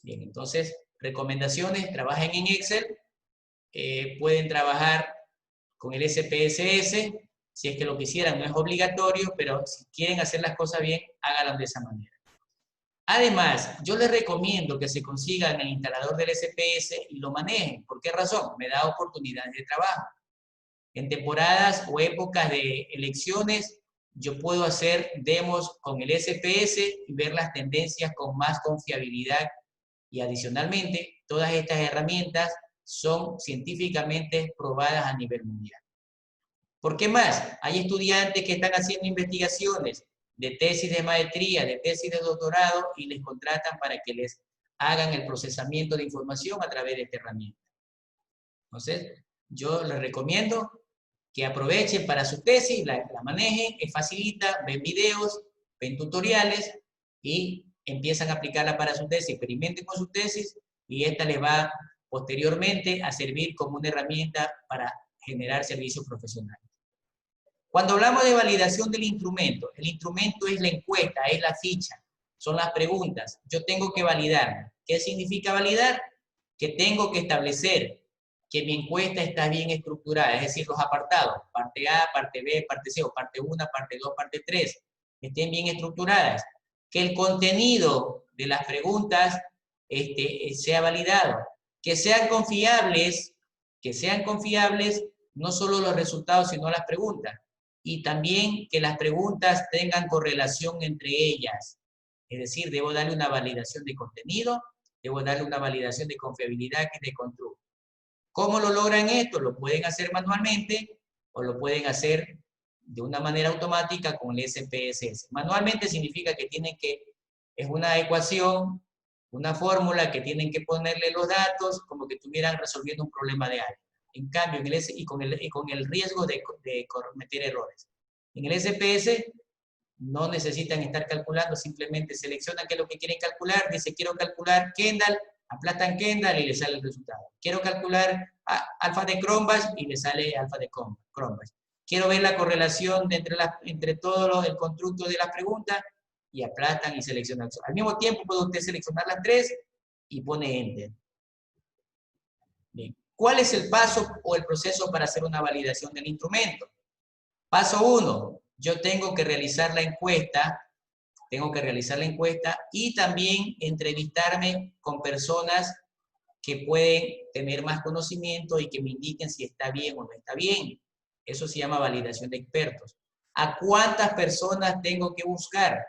Bien, entonces, recomendaciones, trabajen en Excel, pueden trabajar con el SPSS, Si es que lo quisieran, no es obligatorio, pero si quieren hacer las cosas bien, háganlo de esa manera. Además, yo les recomiendo que se consigan el instalador del SPS y lo manejen. ¿Por qué razón? Me da oportunidades de trabajo. En temporadas o épocas de elecciones, yo puedo hacer demos con el SPS y ver las tendencias con más confiabilidad. Y adicionalmente, todas estas herramientas son científicamente probadas a nivel mundial. ¿Por qué más? Hay estudiantes que están haciendo investigaciones de tesis de maestría, de tesis de doctorado, y les contratan para que les hagan el procesamiento de información a través de esta herramienta. Entonces, yo les recomiendo que aprovechen para su tesis, la manejen, es facilita, ven videos, ven tutoriales y empiezan a aplicarla para su tesis, experimenten con su tesis y esta les va posteriormente a servir como una herramienta para generar servicios profesionales. Cuando hablamos de validación del instrumento, el instrumento es la encuesta, es la ficha, son las preguntas. Yo tengo que validar. ¿Qué significa validar? Que tengo que establecer que mi encuesta está bien estructurada, es decir, los apartados, parte A, parte B, parte C, o parte 1, parte 2, parte 3, estén bien estructuradas. Que el contenido de las preguntas sea validado. Que sean confiables, no solo los resultados, sino las preguntas. Y también que las preguntas tengan correlación entre ellas. Es decir, debo darle una validación de contenido, debo darle una validación de confiabilidad y de control. ¿Cómo lo logran esto? Lo pueden hacer manualmente o lo pueden hacer de una manera automática con el SPSS. Manualmente significa que es una ecuación, una fórmula que tienen que ponerle los datos como que estuvieran resolviendo un problema de álgebra. En cambio, con el riesgo de cometer errores. En el SPS no necesitan estar calculando, simplemente seleccionan qué es lo que quieren calcular, dice quiero calcular Kendall, aplastan Kendall y le sale el resultado. Quiero calcular alfa de Cronbach y le sale alfa de Cronbach. Quiero ver la correlación entre todo el constructo de las preguntas y aplastan y seleccionan. Al mismo tiempo puede usted seleccionar las tres y pone Enter. Bien. ¿Cuál es el paso o el proceso para hacer una validación del instrumento? Paso 1, yo tengo que realizar la encuesta y también entrevistarme con personas que pueden tener más conocimiento y que me indiquen si está bien o no está bien. Eso se llama validación de expertos. ¿A cuántas personas tengo que buscar?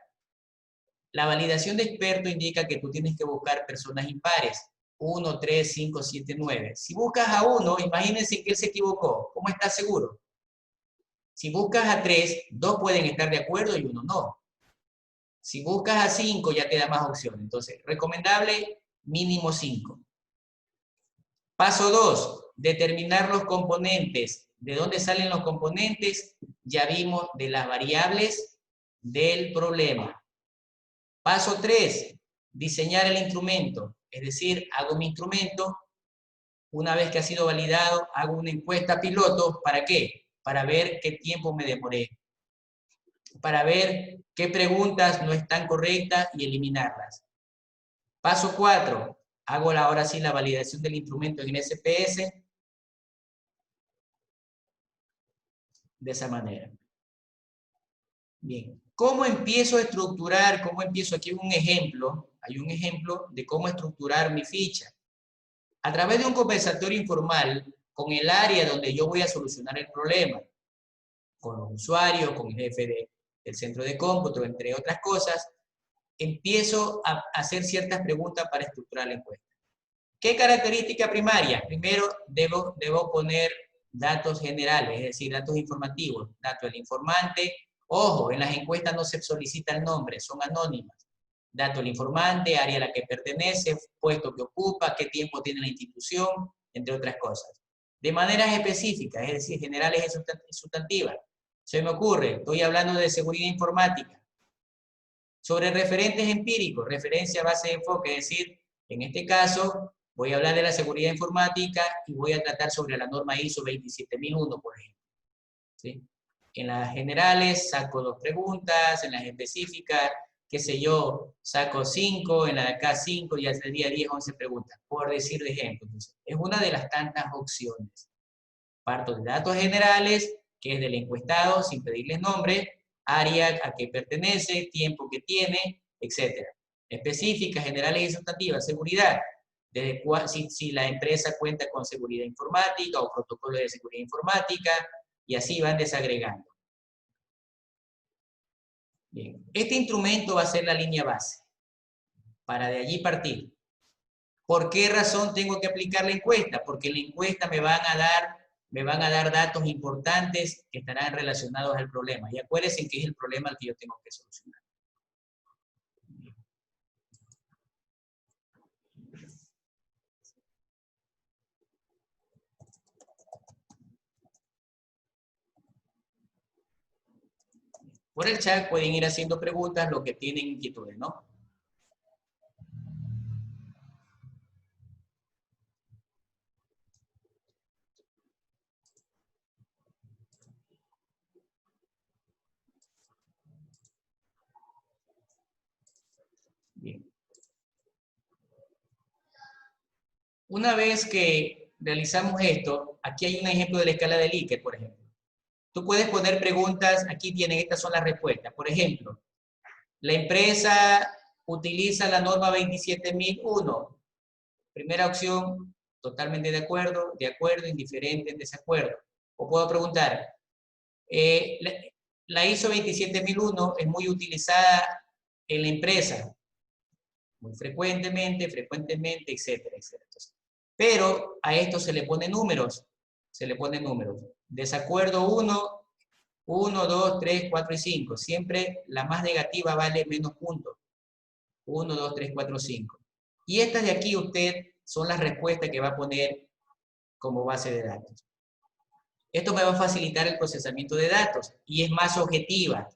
La validación de experto indica que tú tienes que buscar personas impares. 1, 3, 5, 7, 9. Si buscas a 1, imagínense que él se equivocó. ¿Cómo estás seguro? Si buscas a 3, 2 pueden estar de acuerdo y 1 no. Si buscas a 5, ya te da más opciones. Entonces, recomendable, mínimo 5. Paso 2, determinar los componentes. ¿De dónde salen los componentes? Ya vimos de las variables del problema. Paso 3, diseñar el instrumento. Es decir, hago mi instrumento, una vez que ha sido validado, hago una encuesta piloto. ¿Para qué? Para ver qué tiempo me demoré. Para ver qué preguntas no están correctas y eliminarlas. Paso 4, hago ahora sí la validación del instrumento en el SPS. De esa manera. Bien. ¿Cómo empiezo a estructurar? ¿Cómo empiezo? Aquí hay un ejemplo de cómo estructurar mi ficha. A través de un conversatorio informal con el área donde yo voy a solucionar el problema, con los usuarios, con el jefe del centro de cómputo, entre otras cosas, empiezo a hacer ciertas preguntas para estructurar la encuesta. ¿Qué característica primaria? Primero, debo poner datos generales, es decir, datos informativos, datos del informante. Ojo, en las encuestas no se solicita el nombre, son anónimas. Dato del informante, área a la que pertenece, puesto que ocupa, qué tiempo tiene la institución, entre otras cosas. De maneras específicas, es decir, generales y sustantivas. Se me ocurre, estoy hablando de seguridad informática. Sobre referentes empíricos, referencia a base de enfoque, es decir, en este caso, voy a hablar de la seguridad informática y voy a tratar sobre la norma ISO 27001, por ejemplo. ¿Sí? En las generales saco 2 preguntas, en las específicas, qué sé yo, saco 5, en la de acá 5, ya sería 10, 11 preguntas, por decir de ejemplo. Entonces, es una de las tantas opciones. Parto de datos generales que es del encuestado, sin pedirles nombre, área a que pertenece, tiempo que tiene, etc. Específicas, generales y sustantivas, seguridad, desde si la empresa cuenta con seguridad informática o protocolo de seguridad informática, y así van desagregando. Bien, este instrumento va a ser la línea base, para de allí partir. ¿Por qué razón tengo que aplicar la encuesta? Porque en la encuesta me van a dar datos importantes que estarán relacionados al problema. Y acuérdense que es el problema al que yo tengo que solucionar. Por el chat pueden ir haciendo preguntas, lo que tienen inquietudes, ¿no? Bien. Una vez que realizamos esto, aquí hay un ejemplo de la escala de Likert, por ejemplo. Tú puedes poner preguntas, aquí tienen, estas son las respuestas. Por ejemplo, la empresa utiliza la norma 27001. Primera opción, totalmente de acuerdo, indiferente, en desacuerdo. O puedo preguntar, la ISO 27001 es muy utilizada en la empresa, muy frecuentemente, etcétera, etcétera. Pero a esto se le ponen números, Desacuerdo 1, 2, 3, 4 y 5. Siempre la más negativa vale menos puntos. 1, 2, 3, 4, 5. Y estas de aquí son las respuestas que va a poner como base de datos. Esto me va a facilitar el procesamiento de datos y es más objetiva.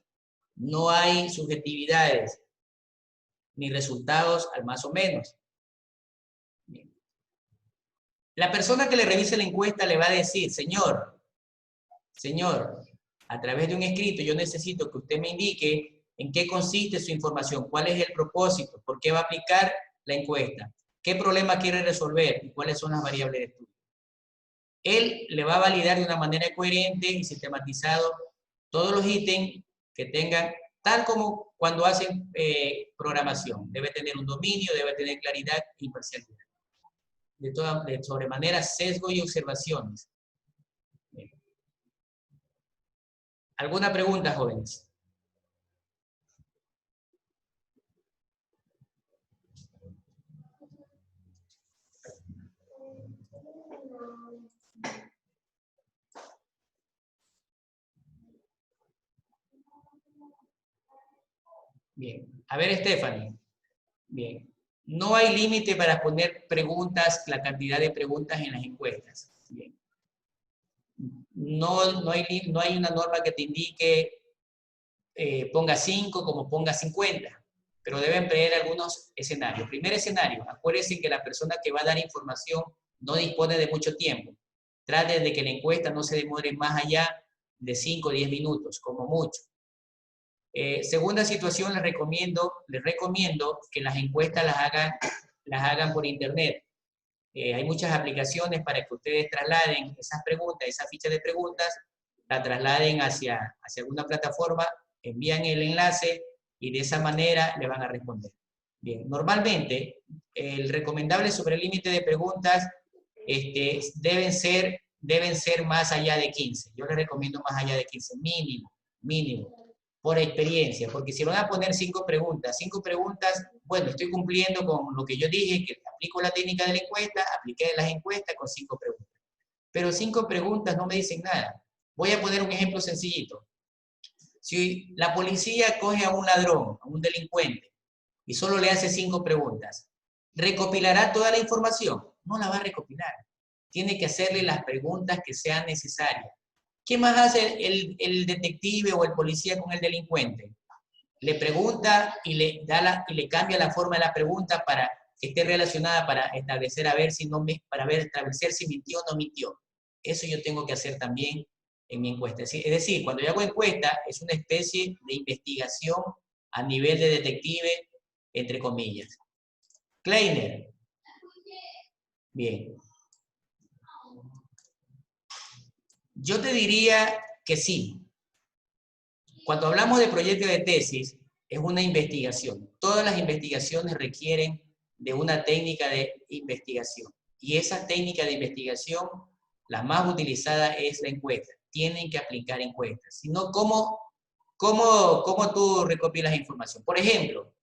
No hay subjetividades ni resultados al más o menos. Bien. La persona que le revise la encuesta le va a decir, señor, a través de un escrito yo necesito que usted me indique en qué consiste su información, cuál es el propósito, por qué va a aplicar la encuesta, qué problema quiere resolver y cuáles son las variables de estudio. Él le va a validar de una manera coherente y sistematizado todos los ítems que tengan, tal como cuando hacen programación. Debe tener un dominio, debe tener claridad e imparcialidad. De sobremanera, sesgo y observaciones. Bien. ¿Alguna pregunta, jóvenes? Bien. A ver, Stephanie. Bien. No hay límite para poner preguntas, la cantidad de preguntas en las encuestas. Bien. No hay una norma que te indique ponga 5 como ponga 50, pero deben prever algunos escenarios. Primer escenario, acuérdense que la persona que va a dar información no dispone de mucho tiempo. Traten de que la encuesta no se demore más allá de 5 o 10 minutos, como mucho. Segunda situación, les recomiendo que las encuestas las hagan por internet. Hay muchas aplicaciones para que ustedes trasladen esas preguntas, esa ficha de preguntas, la trasladen hacia alguna plataforma, envían el enlace y de esa manera le van a responder. Bien, normalmente el recomendable sobre el límite de preguntas deben ser más allá de 15. Yo les recomiendo más allá de 15, mínimo, por experiencia, porque si van a poner 5 preguntas, bueno, estoy cumpliendo con lo que yo dije, que aplico la técnica de la encuesta, apliqué las encuestas con 5 preguntas. Pero 5 preguntas no me dicen nada. Voy a poner un ejemplo sencillito. Si la policía coge a un ladrón, a un delincuente, y solo le hace 5 preguntas, ¿recopilará toda la información? No la va a recopilar. Tiene que hacerle las preguntas que sean necesarias. ¿Qué más hace el detective o el policía con el delincuente? Le pregunta y le cambia la forma de la pregunta para que esté relacionada para establecer establecer si mintió o no mintió. Eso yo tengo que hacer también en mi encuesta. Es decir, cuando yo hago encuesta, es una especie de investigación a nivel de detective, entre comillas. Kleiner. Bien. Yo te diría que sí. Cuando hablamos de proyecto de tesis, es una investigación. Todas las investigaciones requieren de una técnica de investigación. Y esa técnica de investigación, la más utilizada es la encuesta. Tienen que aplicar encuestas. Si no, ¿cómo tú recopilas información? Por ejemplo,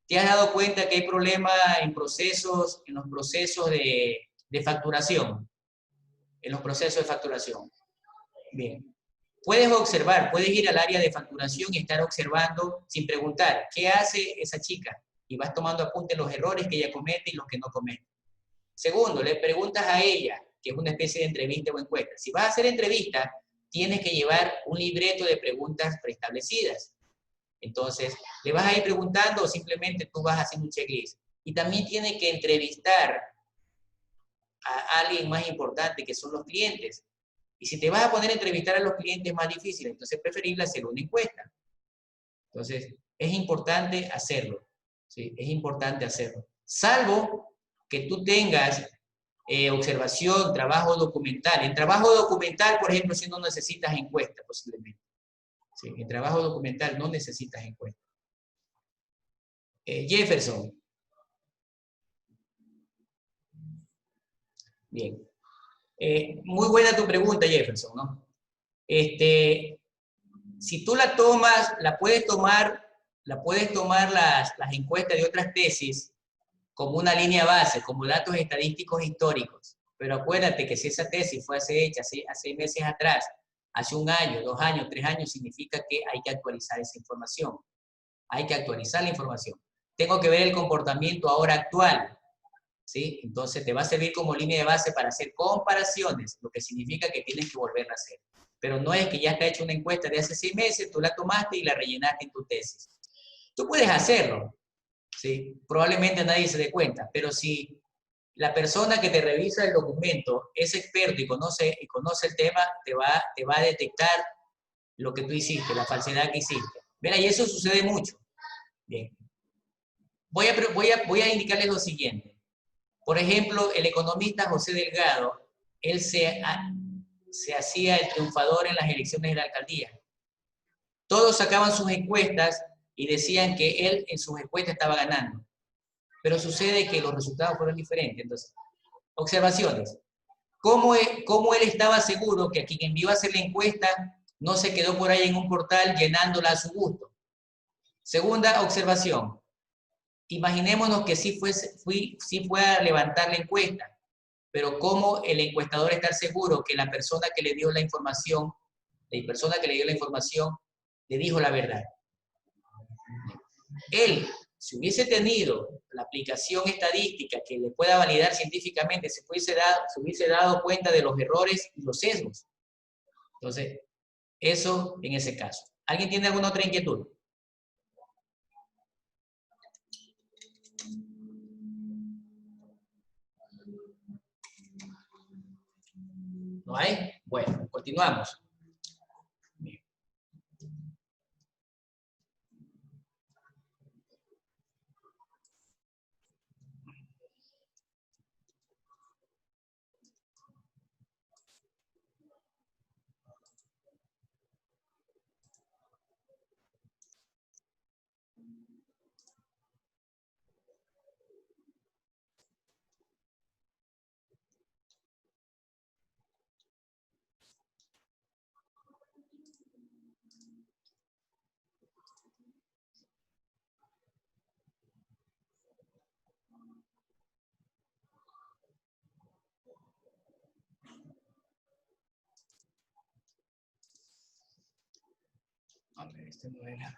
¿te has dado cuenta que hay problemas en los procesos de facturación? En los procesos de facturación. Bien. Puedes observar, puedes ir al área de facturación y estar observando sin preguntar, ¿qué hace esa chica? Y vas tomando apunte los errores que ella comete y los que no comete. Segundo, le preguntas a ella, que es una especie de entrevista o encuesta. Si vas a hacer entrevista, tienes que llevar un libreto de preguntas preestablecidas. Entonces, le vas a ir preguntando o simplemente tú vas haciendo un checklist. Y también tienes que entrevistar a alguien más importante, que son los clientes. Y si te vas a poner a entrevistar a los clientes es más difícil, entonces es preferible hacer una encuesta. Entonces, es importante hacerlo. ¿Sí? Es importante hacerlo. Salvo que tú tengas observación, trabajo documental. En trabajo documental, por ejemplo, si no necesitas encuesta, posiblemente. ¿Sí? En trabajo documental no necesitas encuesta. Jefferson. Bien. Muy buena tu pregunta, Jefferson, ¿no? Si tú la tomas, puedes tomar las encuestas de otras tesis como una línea base, como datos estadísticos históricos. Pero acuérdate que si esa tesis fue hecha hace meses atrás, hace 1 año, 2 años, 3 años, significa que hay que actualizar esa información. Hay que actualizar la información. Tengo que ver el comportamiento ahora actual, ¿sí? Entonces te va a servir como línea de base para hacer comparaciones, lo que significa que tienes que volverla a hacer. Pero no es que ya está hecha una encuesta de hace 6 meses, tú la tomaste y la rellenaste en tu tesis. Tú puedes hacerlo, ¿sí? Probablemente nadie se dé cuenta, pero si la persona que te revisa el documento es experto y conoce el tema, te va a detectar lo que tú hiciste, la falsedad que hiciste. Mira, y eso sucede mucho. Bien. Voy a indicarles lo siguiente. Por ejemplo, el economista José Delgado, él se hacía el triunfador en las elecciones de la alcaldía. Todos sacaban sus encuestas y decían que él en sus encuestas estaba ganando. Pero sucede que los resultados fueron diferentes. Entonces, observaciones. ¿Cómo él estaba seguro que a quien envió a hacer la encuesta no se quedó por ahí en un portal llenándola a su gusto? Segunda observación. Imaginémonos que sí fue a levantar la encuesta, pero ¿cómo el encuestador está seguro que la persona que le dio la información, le dijo la verdad? Él, si hubiese tenido la aplicación estadística que le pueda validar científicamente, se hubiese dado cuenta de los errores y los sesgos. Entonces, eso en ese caso. ¿Alguien tiene alguna otra inquietud? ¿No hay? Bueno, continuamos. Bien. A ver, este no era.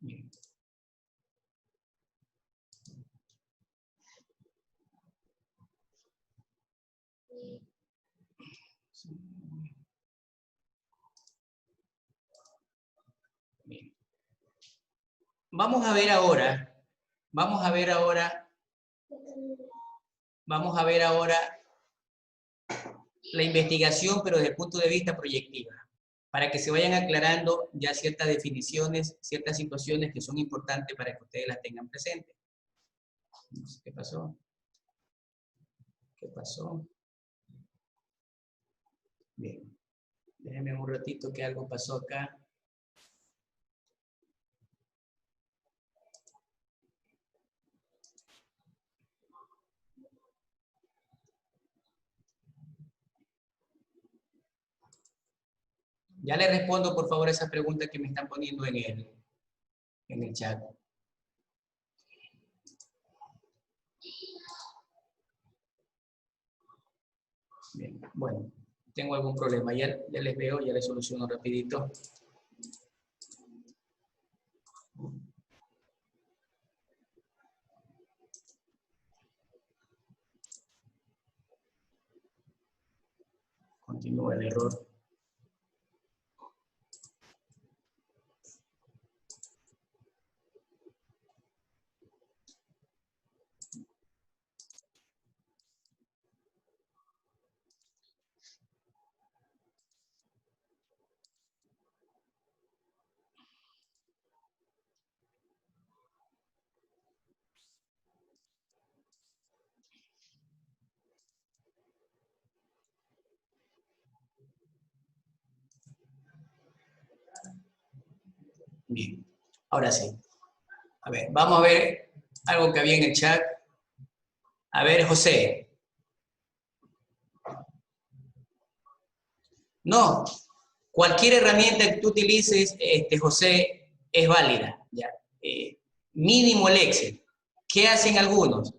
Bien. vamos a ver ahora la investigación, pero desde el punto de vista proyectiva, para que se vayan aclarando ya ciertas definiciones, ciertas situaciones que son importantes para que ustedes las tengan presentes. No sé qué pasó. ¿Qué pasó? Bien. Déjenme un ratito que algo pasó acá. Ya le respondo, por favor, esa pregunta que me están poniendo en el chat. Bien, bueno, tengo algún problema. Ya les veo, ya les soluciono rapidito. Continúa el error. Bien, ahora sí. A ver, vamos a ver algo que había en el chat. A ver, José. No, cualquier herramienta que tú utilices, José, es válida. ¿Ya? Mínimo el Excel. ¿Qué hacen algunos?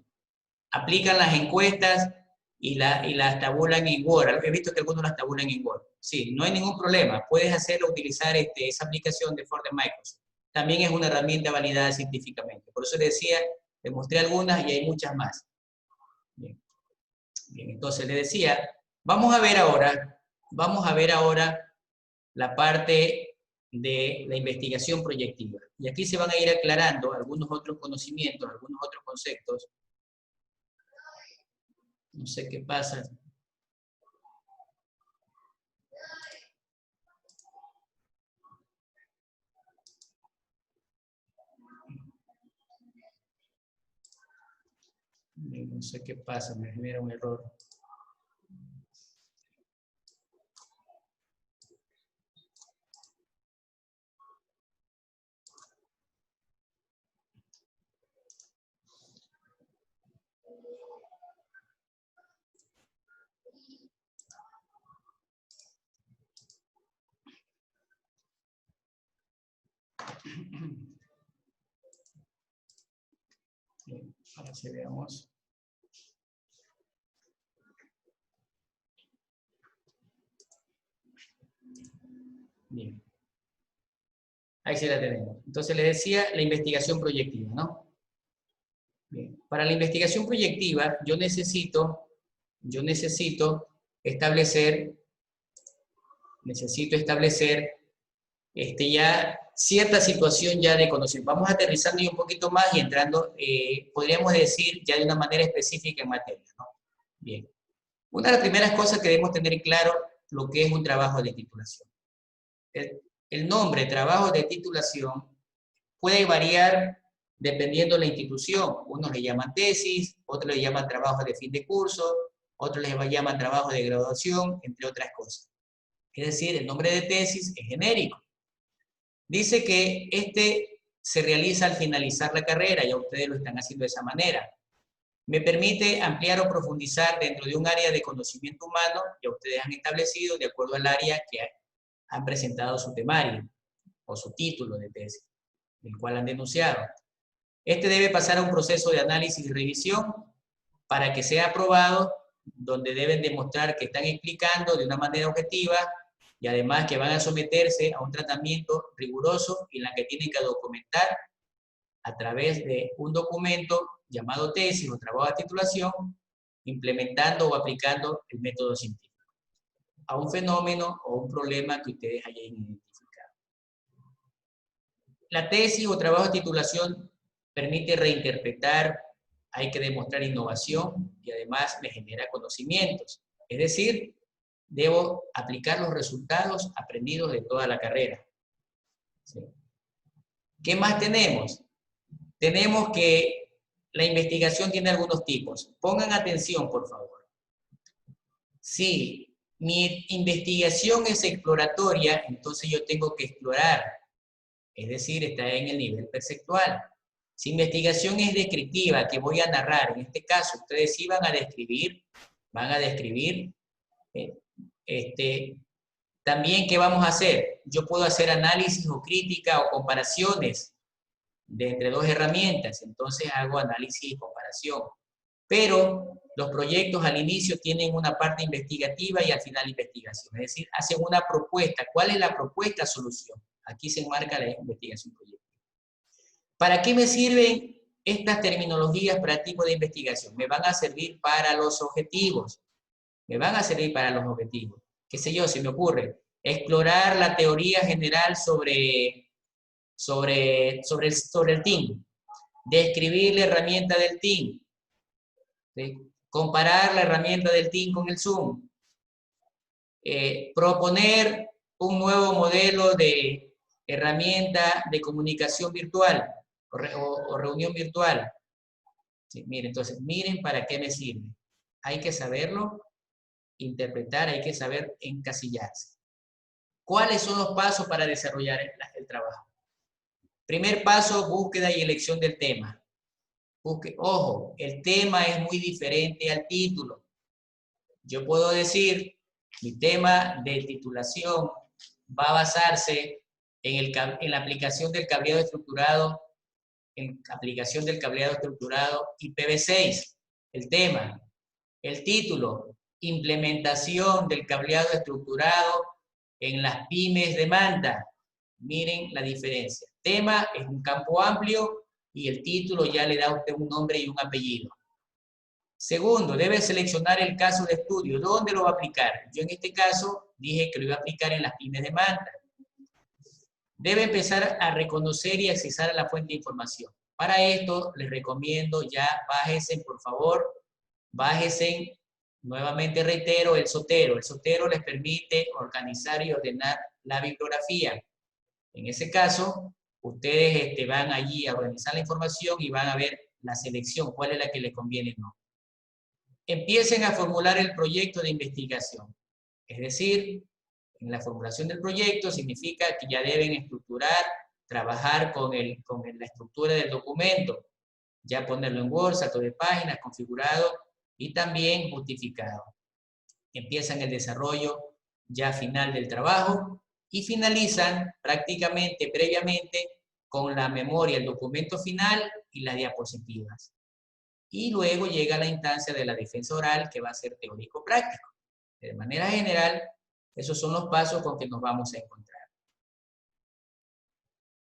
Aplican las encuestas y las tabulan en Word. He visto que algunos las tabulan en Word. Sí, no hay ningún problema. Puedes hacerlo, utilizar esa aplicación de Ford de Microsoft. También es una herramienta validada científicamente. Por eso les decía, les mostré algunas y hay muchas más. Bien. Bien, entonces les decía, vamos a ver ahora la parte de la investigación proyectiva. Y aquí se van a ir aclarando algunos otros conocimientos, algunos otros conceptos. No sé qué pasa. No sé qué pasa, me genera un error. Bien, ahora sí veamos. Bien. Ahí sí la tenemos. Entonces les decía la investigación proyectiva, ¿no? Bien. Para la investigación proyectiva yo necesito establecer ya cierta situación ya de conocimiento. Vamos aterrizando ya un poquito más y entrando, podríamos decir, ya de una manera específica en materia, ¿no? Bien. Una de las primeras cosas que debemos tener claro lo que es un trabajo de titulación. El nombre, trabajo de titulación, puede variar dependiendo de la institución. Unos le llaman tesis, otros le llaman trabajo de fin de curso, otros le llaman trabajo de graduación, entre otras cosas. Es decir, el nombre de tesis es genérico. Dice que se realiza al finalizar la carrera, ya ustedes lo están haciendo de esa manera. Me permite ampliar o profundizar dentro de un área de conocimiento humano que ustedes han establecido de acuerdo al área que han presentado su temario o su título de tesis, el cual han denunciado. Debe pasar a un proceso de análisis y revisión para que sea aprobado, donde deben demostrar que están explicando de una manera objetiva y además que van a someterse a un tratamiento riguroso en la que tienen que documentar a través de un documento llamado tesis o trabajo de titulación, implementando o aplicando el método científico a un fenómeno o un problema que ustedes hayan identificado. La tesis o trabajo de titulación permite reinterpretar, hay que demostrar innovación y además me genera conocimientos. Es decir, debo aplicar los resultados aprendidos de toda la carrera. ¿Sí? ¿Qué más tenemos? Tenemos que la investigación tiene algunos tipos. Pongan atención, por favor. Si mi investigación es exploratoria, entonces yo tengo que explorar. Es decir, está en el nivel perceptual. Si investigación es descriptiva, que voy a narrar, en este caso ustedes sí van a describir, también, ¿qué vamos a hacer? Yo puedo hacer análisis o crítica o comparaciones de entre dos herramientas, entonces hago análisis y comparación. Pero los proyectos al inicio tienen una parte investigativa y al final investigación, es decir, hacen una propuesta. ¿Cuál es la propuesta? Solución. Aquí se enmarca la investigación proyecto. ¿Para qué me sirven estas terminologías para el tipo de investigación? Me van a servir para los objetivos. Me van a servir para los objetivos. ¿Qué sé yo? Se me ocurre explorar la teoría general sobre el team. Describir la herramienta del team. ¿Sí? Comparar la herramienta del team con el Zoom. Proponer un nuevo modelo de herramienta de comunicación virtual o reunión virtual. Sí, miren, entonces, miren para qué me sirve. Hay que saberlo interpretar, hay que saber encasillarse. ¿Cuáles son los pasos para desarrollar el trabajo? Primer paso, búsqueda y elección del tema. Ojo, el tema es muy diferente al título. Yo puedo decir, mi tema de titulación va a basarse en la aplicación del cableado estructurado, IPv6, el tema. El título, implementación del cableado estructurado en las pymes de Manta. Miren la diferencia. Tema es un campo amplio y el título ya le da a usted un nombre y un apellido. Segundo, debe seleccionar el caso de estudio. ¿Dónde lo va a aplicar? Yo en este caso dije que lo iba a aplicar en las pymes de Manta. Debe empezar a reconocer y accesar a la fuente de información. Para esto les recomiendo ya bájense, por favor, bájense. Nuevamente reitero, el Zotero. El Zotero les permite organizar y ordenar la bibliografía. En ese caso, ustedes van allí a organizar la información y van a ver la selección, cuál es la que les conviene o no. Empiecen a formular el proyecto de investigación. Es decir, en la formulación del proyecto significa que ya deben estructurar, trabajar con la estructura del documento, ya ponerlo en Word, salto de páginas, configurado, y también justificado. Empiezan el desarrollo ya final del trabajo y finalizan prácticamente previamente con la memoria, el documento final y las diapositivas. Y luego llega la instancia de la defensa oral, que va a ser teórico-práctico. De manera general, esos son los pasos con que nos vamos a encontrar.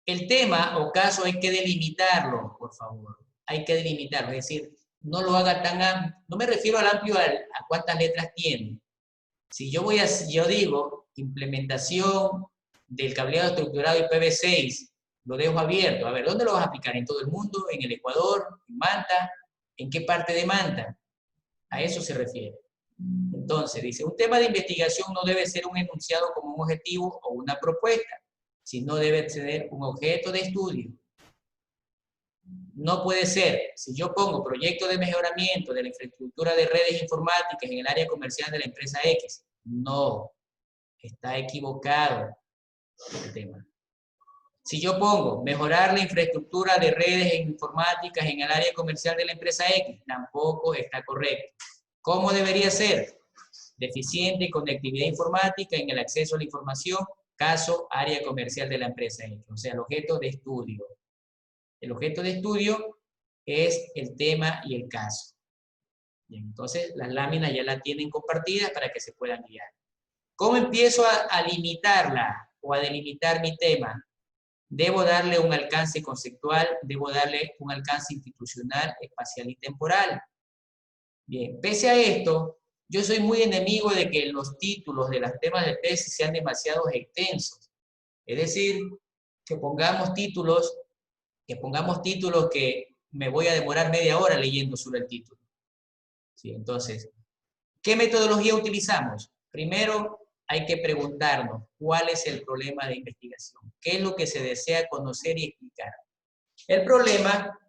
El tema o caso hay que delimitarlo, por favor. Hay que delimitarlo, es decir, no lo haga tan amplio. No me refiero al amplio a cuántas letras tiene. Si yo digo implementación del cableado estructurado IPv6, lo dejo abierto. A ver, ¿dónde lo vas a aplicar? ¿En todo el mundo? ¿En el Ecuador? ¿En Manta? ¿En qué parte de Manta? A eso se refiere. Entonces, dice, un tema de investigación no debe ser un enunciado como un objetivo o una propuesta, sino debe tener un objeto de estudio. No puede ser, si yo pongo proyecto de mejoramiento de la infraestructura de redes informáticas en el área comercial de la empresa X, no, está equivocado el tema. Si yo pongo mejorar la infraestructura de redes informáticas en el área comercial de la empresa X, tampoco está correcto. ¿Cómo debería ser? Deficiente conectividad informática en el acceso a la información, caso área comercial de la empresa X, o sea, el objeto de estudio. El objeto de estudio es el tema y el caso. Bien, entonces, las láminas ya las tienen compartidas para que se puedan guiar. ¿Cómo empiezo a limitarla o a delimitar mi tema? Debo darle un alcance conceptual, debo darle un alcance institucional, espacial y temporal. Bien, pese a esto, yo soy muy enemigo de que los títulos de los temas de tesis sean demasiado extensos. Es decir, que pongamos títulos que me voy a demorar media hora leyendo sobre el título. ¿Sí? Entonces, ¿qué metodología utilizamos? Primero, hay que preguntarnos cuál es el problema de investigación, qué es lo que se desea conocer y explicar. El problema,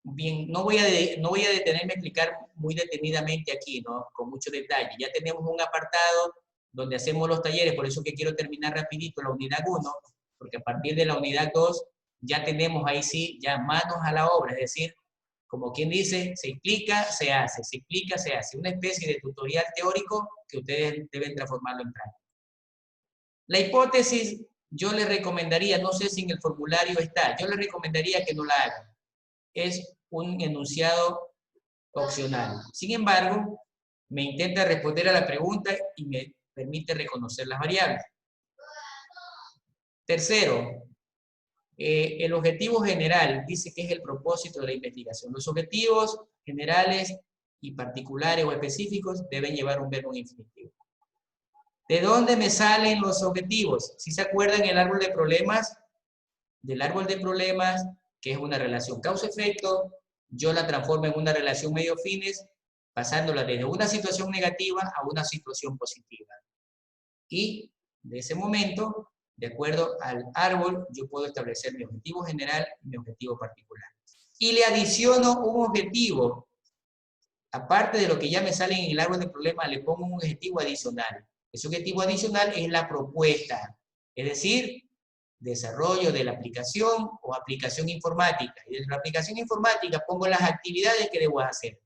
bien, no voy a detenerme a explicar muy detenidamente aquí, ¿no? Con mucho detalle. Ya tenemos un apartado donde hacemos los talleres, por eso que quiero terminar rapidito la unidad 1, porque a partir de la unidad 2 ya tenemos ahí sí, ya manos a la obra, es decir, como quien dice, se explica, se hace, se explica, se hace. Una especie de tutorial teórico que ustedes deben transformarlo en práctica. La hipótesis, yo les recomendaría, no sé si en el formulario está, yo les recomendaría que no la hagan. Es un enunciado opcional. Sin embargo, me intenta responder a la pregunta y me permite reconocer las variables. Tercero, el objetivo general dice que es el propósito de la investigación. Los objetivos generales y particulares o específicos deben llevar un verbo infinitivo. ¿De dónde me salen los objetivos? Si se acuerdan el árbol de problemas, del árbol de problemas, que es una relación causa-efecto, yo la transformo en una relación medio-fines, pasándola desde una situación negativa a una situación positiva. Y de ese momento, de acuerdo al árbol, yo puedo establecer mi objetivo general y mi objetivo particular. Y le adiciono un objetivo. Aparte de lo que ya me sale en el árbol de problemas, le pongo un objetivo adicional. Ese objetivo adicional es la propuesta. Es decir, desarrollo de la aplicación o aplicación informática. Y desde la aplicación informática pongo las actividades que debo hacer.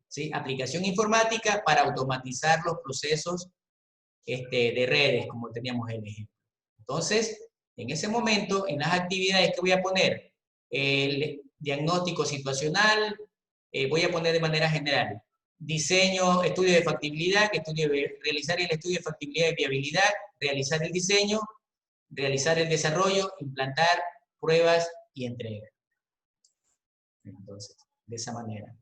¿Sí? Aplicación informática para automatizar los procesos de redes, como teníamos en el ejemplo. Entonces, en ese momento, en las actividades que voy a poner, el diagnóstico situacional, voy a poner de manera general, diseño, estudio de factibilidad, realizar el estudio de factibilidad y viabilidad, realizar el diseño, realizar el desarrollo, implantar pruebas y entrega. Entonces, de esa manera.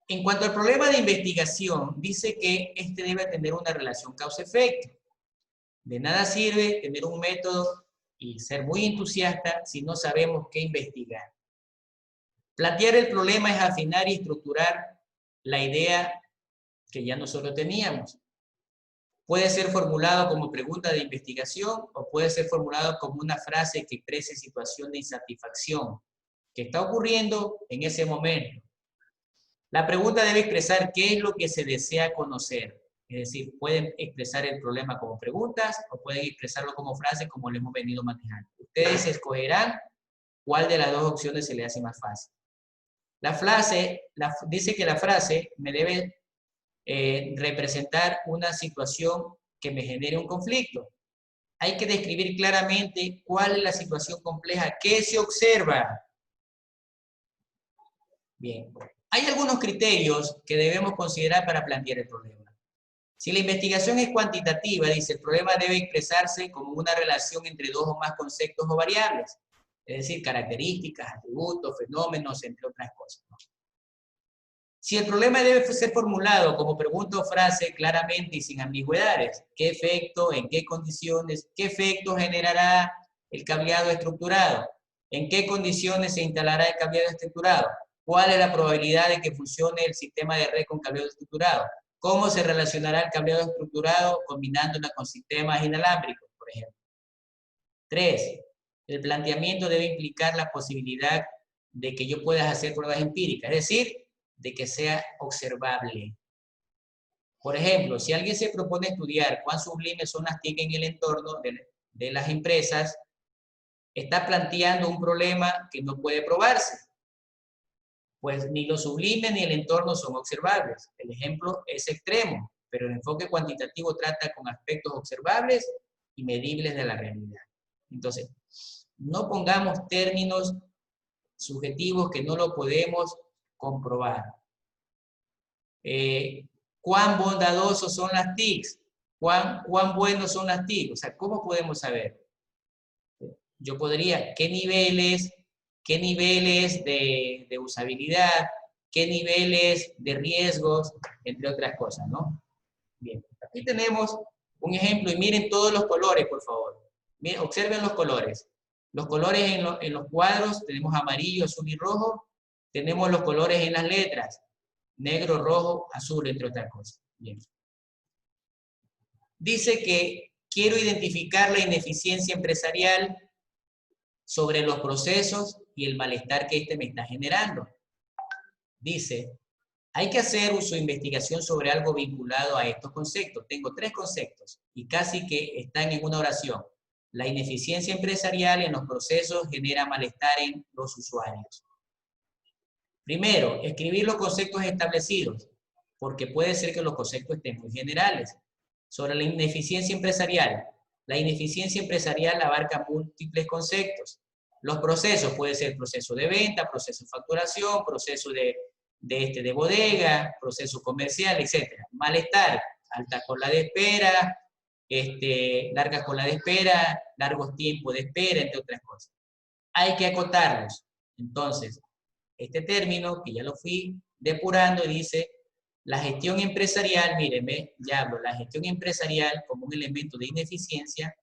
En cuanto al problema de investigación, dice que este debe tener una relación causa-efecto. De nada sirve tener un método y ser muy entusiasta si no sabemos qué investigar. Plantear el problema es afinar y estructurar la idea que ya nosotros teníamos. Puede ser formulado como pregunta de investigación o puede ser formulado como una frase que exprese situación de insatisfacción que está ocurriendo en ese momento. La pregunta debe expresar qué es lo que se desea conocer. Es decir, pueden expresar el problema como preguntas o pueden expresarlo como frase como lo hemos venido manejando. Ustedes escogerán cuál de las dos opciones se les hace más fácil. La frase, dice que la frase me debe representar una situación que me genere un conflicto. Hay que describir claramente cuál es la situación compleja que se observa. Bien. Hay algunos criterios que debemos considerar para plantear el problema. Si la investigación es cuantitativa, dice, el problema debe expresarse como una relación entre dos o más conceptos o variables, es decir, características, atributos, fenómenos, entre otras cosas, ¿no? Si el problema debe ser formulado como pregunta o frase claramente y sin ambigüedades, ¿qué efecto, en qué condiciones, qué efecto generará el cableado estructurado? ¿En qué condiciones se instalará el cableado estructurado? ¿Cuál es la probabilidad de que funcione el sistema de red con cableado estructurado? ¿Cómo se relacionará el cableado estructurado combinándola con sistemas inalámbricos, por ejemplo? 3. El planteamiento debe implicar la posibilidad de que yo pueda hacer pruebas empíricas, es decir, de que sea observable. Por ejemplo, si alguien se propone estudiar cuán sublimes son las TIC en el entorno de las empresas, está planteando un problema que no puede probarse. Pues ni lo sublime ni el entorno son observables. El ejemplo es extremo, pero el enfoque cuantitativo trata con aspectos observables y medibles de la realidad. Entonces, no pongamos términos subjetivos que no lo podemos comprobar. ¿Cuán bondadosos son las TICs? ¿Cuán buenos son las TIC? O sea, ¿cómo podemos saber? Yo podría, ¿qué niveles de usabilidad? ¿Qué niveles de riesgos? Entre otras cosas, ¿no? Bien, aquí tenemos un ejemplo y miren todos los colores, por favor. Miren, observen los colores. Los colores en los cuadros, tenemos amarillo, azul y rojo. Tenemos los colores en las letras, negro, rojo, azul, entre otras cosas. Bien. Dice que quiero identificar la ineficiencia empresarial sobre los procesos y el malestar que este me está generando. Dice, hay que hacer su investigación sobre algo vinculado a estos conceptos. Tengo 3 conceptos y casi que están en una oración. La ineficiencia empresarial en los procesos genera malestar en los usuarios. Primero, escribir los conceptos establecidos, porque puede ser que los conceptos estén muy generales. Sobre la ineficiencia empresarial. La ineficiencia empresarial abarca múltiples conceptos. Los procesos, puede ser proceso de venta, proceso de facturación, proceso de bodega, proceso comercial, etc. Malestar, alta cola de espera, larga cola de espera, largos tiempos de espera, entre otras cosas. Hay que acotarlos. Entonces, este término, que ya lo fui depurando, dice, la gestión empresarial, mírenme, ya hablo, la gestión empresarial como un elemento de ineficiencia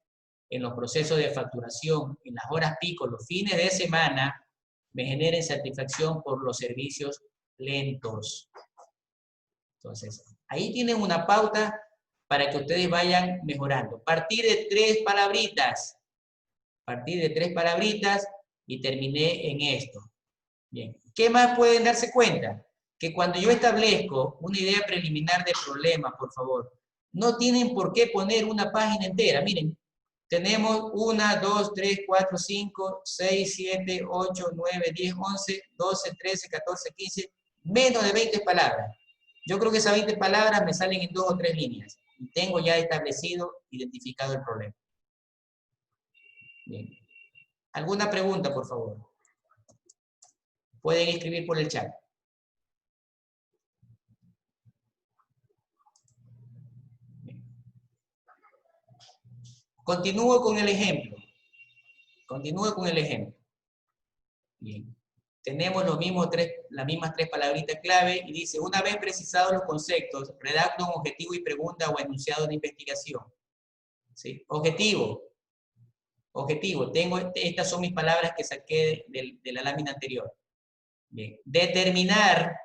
en los procesos de facturación, en las horas pico, los fines de semana, me genera insatisfacción por los servicios lentos. Entonces, ahí tienen una pauta para que ustedes vayan mejorando. Partir de 3 palabritas. Partir de 3 palabritas y terminé en esto. Bien. ¿Qué más pueden darse cuenta? Que cuando yo establezco una idea preliminar de problema, por favor, no tienen por qué poner una página entera. Miren, tenemos 1, 2, 3, 4, 5, 6, 7, 8, 9, 10, 11, 12, 13, 14, 15, menos de 20 palabras. Yo creo que esas 20 palabras me salen en 2 o 3 líneas. Y tengo ya establecido, identificado el problema. Bien. ¿Alguna pregunta, por favor? Pueden escribir por el chat. Continúo con el ejemplo. Continúo con el ejemplo. Bien. Tenemos las mismas 3 palabritas clave y dice, una vez precisados los conceptos, redacto un objetivo y pregunta o enunciado de investigación. ¿Sí? Objetivo. Objetivo. Estas son mis palabras que saqué de la lámina anterior. Bien. Determinar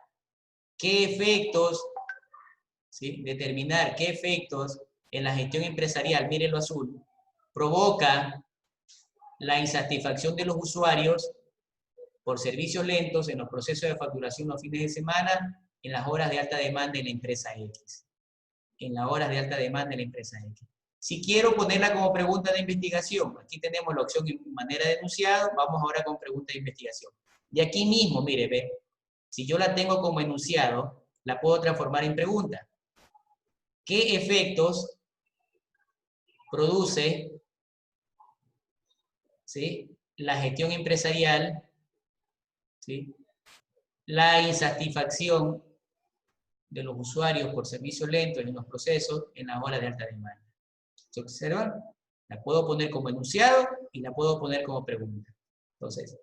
qué efectos, ¿sí? Determinar qué efectos en la gestión empresarial, miren lo azul, provoca la insatisfacción de los usuarios por servicios lentos en los procesos de facturación los fines de semana, en las horas de alta demanda en la empresa X. En las horas de alta demanda en la empresa X. Si quiero ponerla como pregunta de investigación, aquí tenemos la opción en manera de enunciado, vamos ahora con pregunta de investigación. Y aquí mismo, mire, ve, si yo la tengo como enunciado, la puedo transformar en pregunta. ¿Qué efectos produce, ¿sí?, la gestión empresarial, ¿sí?, la insatisfacción de los usuarios por servicios lentos en los procesos en las horas de alta demanda? ¿Se observan? La puedo poner como enunciado y la puedo poner como pregunta. Entonces,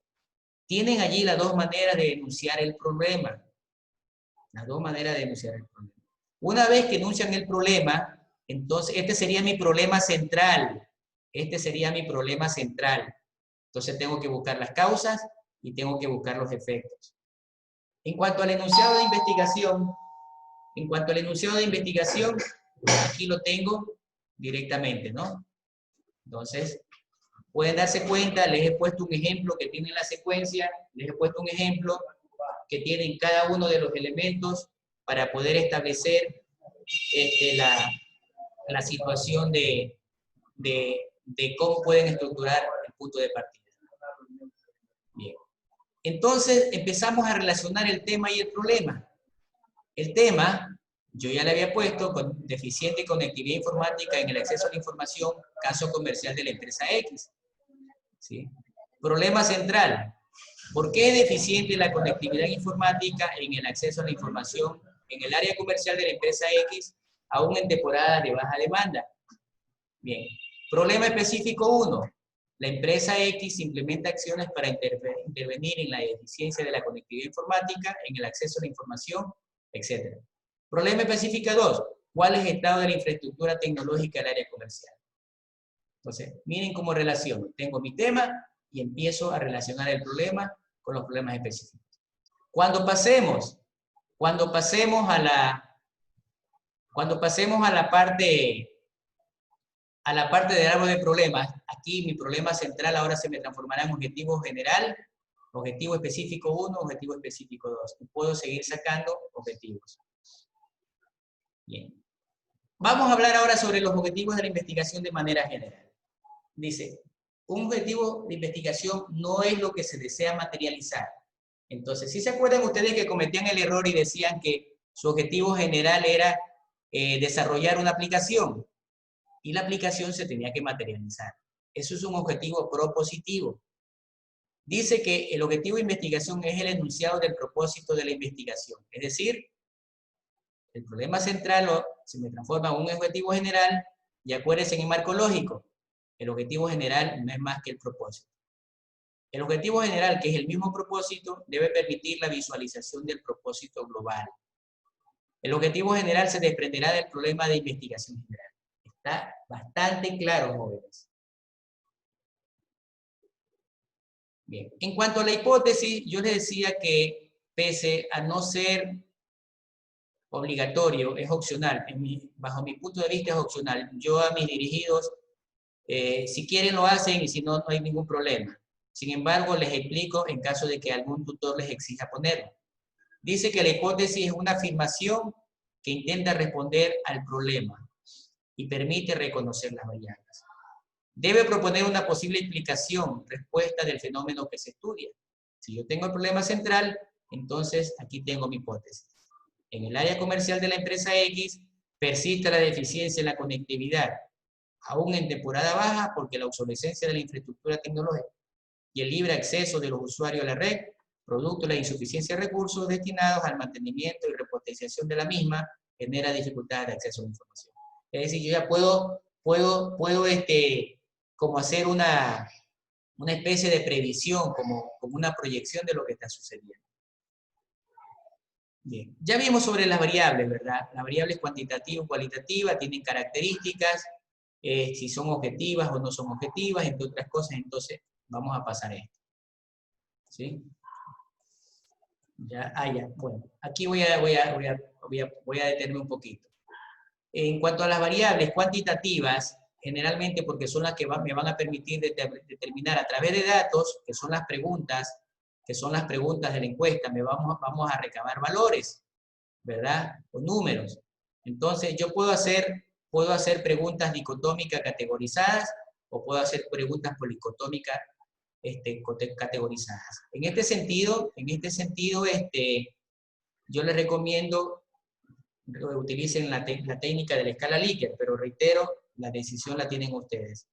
tienen allí las 2 maneras de enunciar el problema. Las 2 maneras de enunciar el problema. Una vez que enuncian el problema, entonces este sería mi problema central. Este sería mi problema central. Entonces tengo que buscar las causas y tengo que buscar los efectos. En cuanto al enunciado de investigación, aquí lo tengo directamente, ¿no? Entonces, pueden darse cuenta, les he puesto un ejemplo que tiene la secuencia, les he puesto un ejemplo que tienen cada uno de los elementos para poder establecer la situación de cómo pueden estructurar el punto de partida. Bien. Entonces, empezamos a relacionar el tema y el problema. El tema, yo ya le había puesto con deficiente conectividad informática en el acceso a la información, caso comercial de la empresa X. ¿Sí? Problema central. ¿Por qué es deficiente la conectividad informática en el acceso a la información en el área comercial de la empresa X, aún en temporada de baja demanda? Bien. Problema específico 1. La empresa X implementa acciones para intervenir en la deficiencia de la conectividad informática, en el acceso a la información, etc. Problema específico 2. ¿Cuál es el estado de la infraestructura tecnológica del área comercial? Entonces, miren cómo relaciono. Tengo mi tema y empiezo a relacionar el problema con los problemas específicos. Cuando pasemos a la parte del árbol de problemas, aquí mi problema central ahora se me transformará en objetivo general, objetivo específico 1, objetivo específico 2. Y puedo seguir sacando objetivos. Bien. Vamos a hablar ahora sobre los objetivos de la investigación de manera general. Dice, un objetivo de investigación no es lo que se desea materializar. Entonces, ¿sí se acuerdan ustedes que cometían el error y decían que su objetivo general era desarrollar una aplicación? Y la aplicación se tenía que materializar. Eso es un objetivo propositivo. Dice que el objetivo de investigación es el enunciado del propósito de la investigación. Es decir, el problema central se me transforma en un objetivo general y acuérdense en el marco lógico. El objetivo general no es más que el propósito. El objetivo general, que es el mismo propósito, debe permitir la visualización del propósito global. El objetivo general se desprenderá del problema de investigación general. Está bastante claro, jóvenes. Bien. En cuanto a la hipótesis, yo les decía que pese a no ser obligatorio, es opcional. Bajo mi punto de vista es opcional. Yo a mis dirigidos, si quieren lo hacen y si no, no hay ningún problema. Sin embargo, les explico en caso de que algún tutor les exija ponerlo. Dice que la hipótesis es una afirmación que intenta responder al problema y permite reconocer las variables. Debe proponer una posible explicación, respuesta del fenómeno que se estudia. Si yo tengo el problema central, entonces aquí tengo mi hipótesis. En el área comercial de la empresa X, persiste la deficiencia en la conectividad, aún en temporada baja, porque la obsolescencia de la infraestructura tecnológica y el libre acceso de los usuarios a la red, producto de la insuficiencia de recursos destinados al mantenimiento y repotenciación de la misma, genera dificultades de acceso a la información. Es decir, yo ya puedo como hacer una especie de previsión, como una proyección de lo que está sucediendo. Bien, ya vimos sobre las variables, ¿verdad? Las variables cuantitativa y cualitativa tienen características, si son objetivas o no son objetivas, entre otras cosas. Entonces vamos a pasar a esto. ¿Sí? Ya, bueno, aquí voy a detenerme un poquito. En cuanto a las variables cuantitativas, generalmente porque son las que me van a permitir determinar a través de datos, que son las preguntas de la encuesta, vamos a recabar valores, ¿verdad? O números. Entonces, yo puedo hacer preguntas dicotómicas categorizadas o puedo hacer preguntas policotómicas categorizadas. En este sentido, yo les recomiendo que utilicen la técnica de la escala Likert, pero reitero, la decisión la tienen ustedes.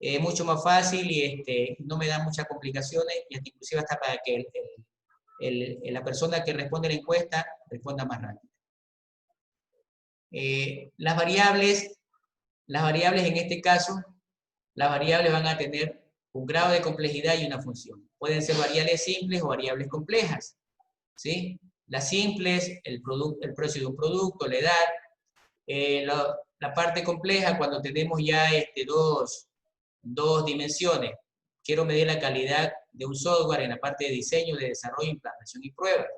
Es mucho más fácil y no me da muchas complicaciones, y inclusive hasta para que la persona que responde la encuesta responda más rápido. Las variables en este caso, las variables van a tener un grado de complejidad y una función. Pueden ser variables simples o variables complejas, ¿sí? Las simples, el precio de un producto, la edad. La parte compleja, cuando tenemos ya dos dimensiones. Quiero medir la calidad de un software en la parte de diseño, de desarrollo, implantación y pruebas.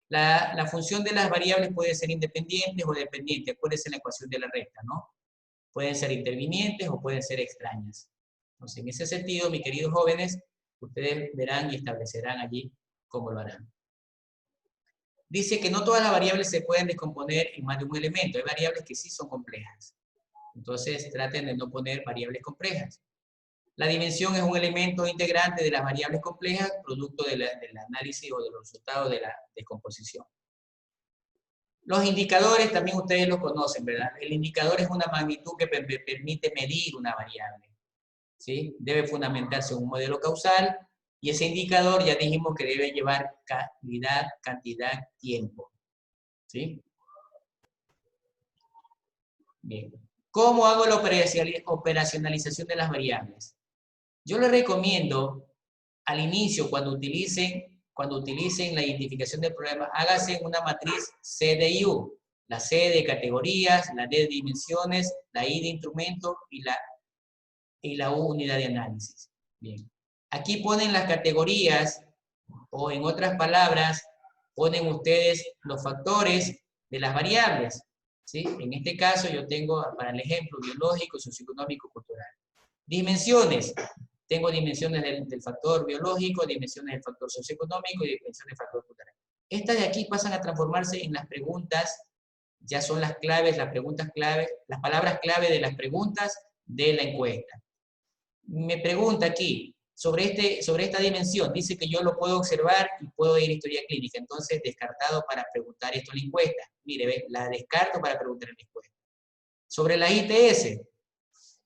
La función de las variables puede ser independientes o dependientes. Puede ser la ecuación de la recta, ¿no? Pueden ser intervinientes o pueden ser extrañas. Entonces, en ese sentido, mis queridos jóvenes, ustedes verán y establecerán allí cómo lo harán. Dice que no todas las variables se pueden descomponer en más de un elemento. Hay variables que sí son complejas. Entonces, traten de no poner variables complejas. La dimensión es un elemento integrante de las variables complejas, producto del análisis o de los resultados de la descomposición. Los indicadores también ustedes los conocen, ¿verdad? El indicador es una magnitud que permite medir una variable, ¿sí? Debe fundamentarse en un modelo causal, y ese indicador ya dijimos que debe llevar calidad, cantidad, tiempo, ¿sí? Bien. ¿Cómo hago la operacionalización de las variables? Yo les recomiendo, al inicio, cuando utilicen la identificación del problema, háganse una matriz CDIU. La C de categorías, la D de dimensiones, la I de instrumento y la y la unidad de análisis. Bien. Aquí ponen las categorías, o en otras palabras, ponen ustedes los factores de las variables, ¿sí? En este caso yo tengo, para el ejemplo, biológico, socioeconómico, cultural. Dimensiones. Tengo dimensiones del factor biológico, dimensiones del factor socioeconómico y dimensiones del factor cultural. Estas de aquí pasan a transformarse en las preguntas, ya son las claves, las preguntas clave, las palabras clave de las preguntas de la encuesta. Me pregunta aquí, sobre esta dimensión, dice que yo lo puedo observar y puedo ir a historia clínica, entonces descartado para preguntar esto en la encuesta. Mire, ¿ve? La descarto para preguntar en la encuesta. Sobre la ITS,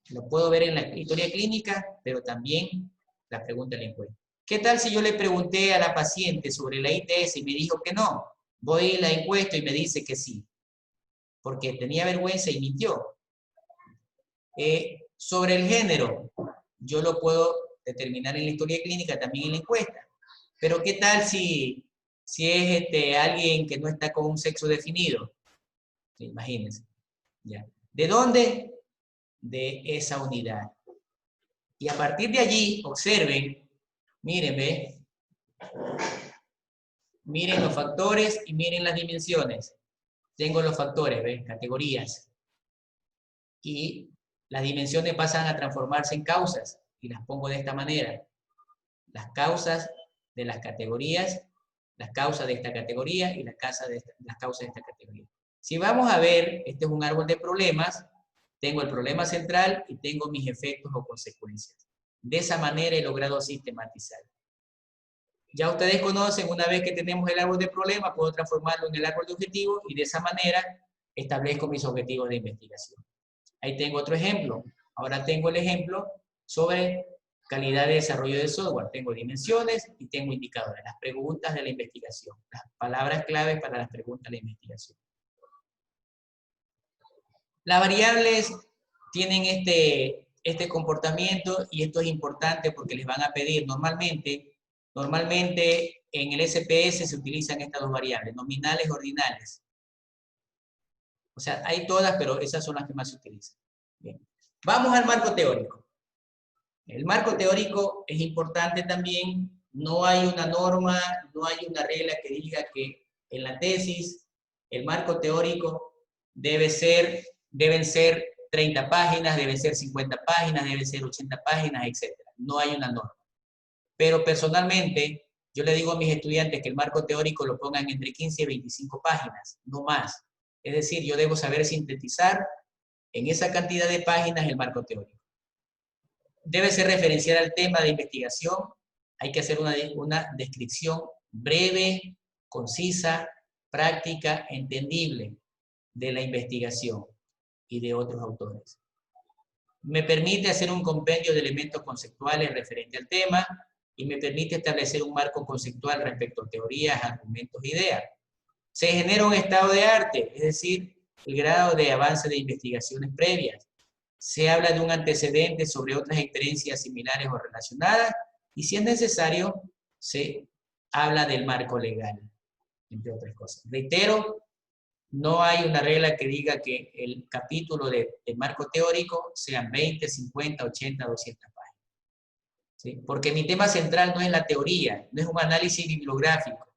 lo puedo ver en la historia clínica, pero también la pregunta en la encuesta. ¿Qué tal si yo le pregunté a la paciente sobre la ITS y me dijo que no? Voy a la encuesta y me dice que sí, porque tenía vergüenza y mintió. Sobre el género, yo lo puedo determinar en la historia clínica, también en la encuesta. Pero ¿qué tal si es alguien que no está con un sexo definido? Imagínense. ¿Ya? ¿De dónde? De esa unidad. Y a partir de allí, observen, miren, ¿ve? Miren los factores y miren las dimensiones. Tengo los factores, ¿ve? Categorías. Y las dimensiones pasan a transformarse en causas. Y las pongo de esta manera. Las causas de las categorías, las causas de esta categoría y las causas de esta categoría. Si vamos a ver, este es un árbol de problemas, tengo el problema central y tengo mis efectos o consecuencias. De esa manera he logrado sistematizar. Ya ustedes conocen, una vez que tenemos el árbol de problemas, puedo transformarlo en el árbol de objetivos y de esa manera establezco mis objetivos de investigación. Ahí tengo otro ejemplo. Ahora tengo el ejemplo sobre calidad de desarrollo de software. Tengo dimensiones y tengo indicadores. Las preguntas de la investigación. Las palabras claves para las preguntas de la investigación. Las variables tienen este comportamiento y esto es importante porque les van a pedir normalmente en el SPS se utilizan estas dos variables, nominales y ordinales. O sea, hay todas, pero esas son las que más se utilizan. Bien. Vamos al marco teórico. El marco teórico es importante también. No hay una norma, no hay una regla que diga que en la tesis el marco teórico deben ser 30 páginas, deben ser 50 páginas, deben ser 80 páginas, etc. No hay una norma. Pero personalmente, yo le digo a mis estudiantes que el marco teórico lo pongan entre 15 y 25 páginas, no más. Es decir, yo debo saber sintetizar en esa cantidad de páginas el marco teórico. Debe ser referenciar al tema de investigación. Hay que hacer una descripción breve, concisa, práctica, entendible de la investigación y de otros autores. Me permite hacer un compendio de elementos conceptuales referente al tema y me permite establecer un marco conceptual respecto a teorías, argumentos e ideas. Se genera un estado de arte, es decir, el grado de avance de investigaciones previas. Se habla de un antecedente sobre otras experiencias similares o relacionadas y si es necesario, se habla del marco legal, entre otras cosas. Reitero, no hay una regla que diga que el capítulo de marco teórico sean 20, 50, 80, 200 páginas. ¿Sí? Porque mi tema central no es la teoría, no es un análisis bibliográfico.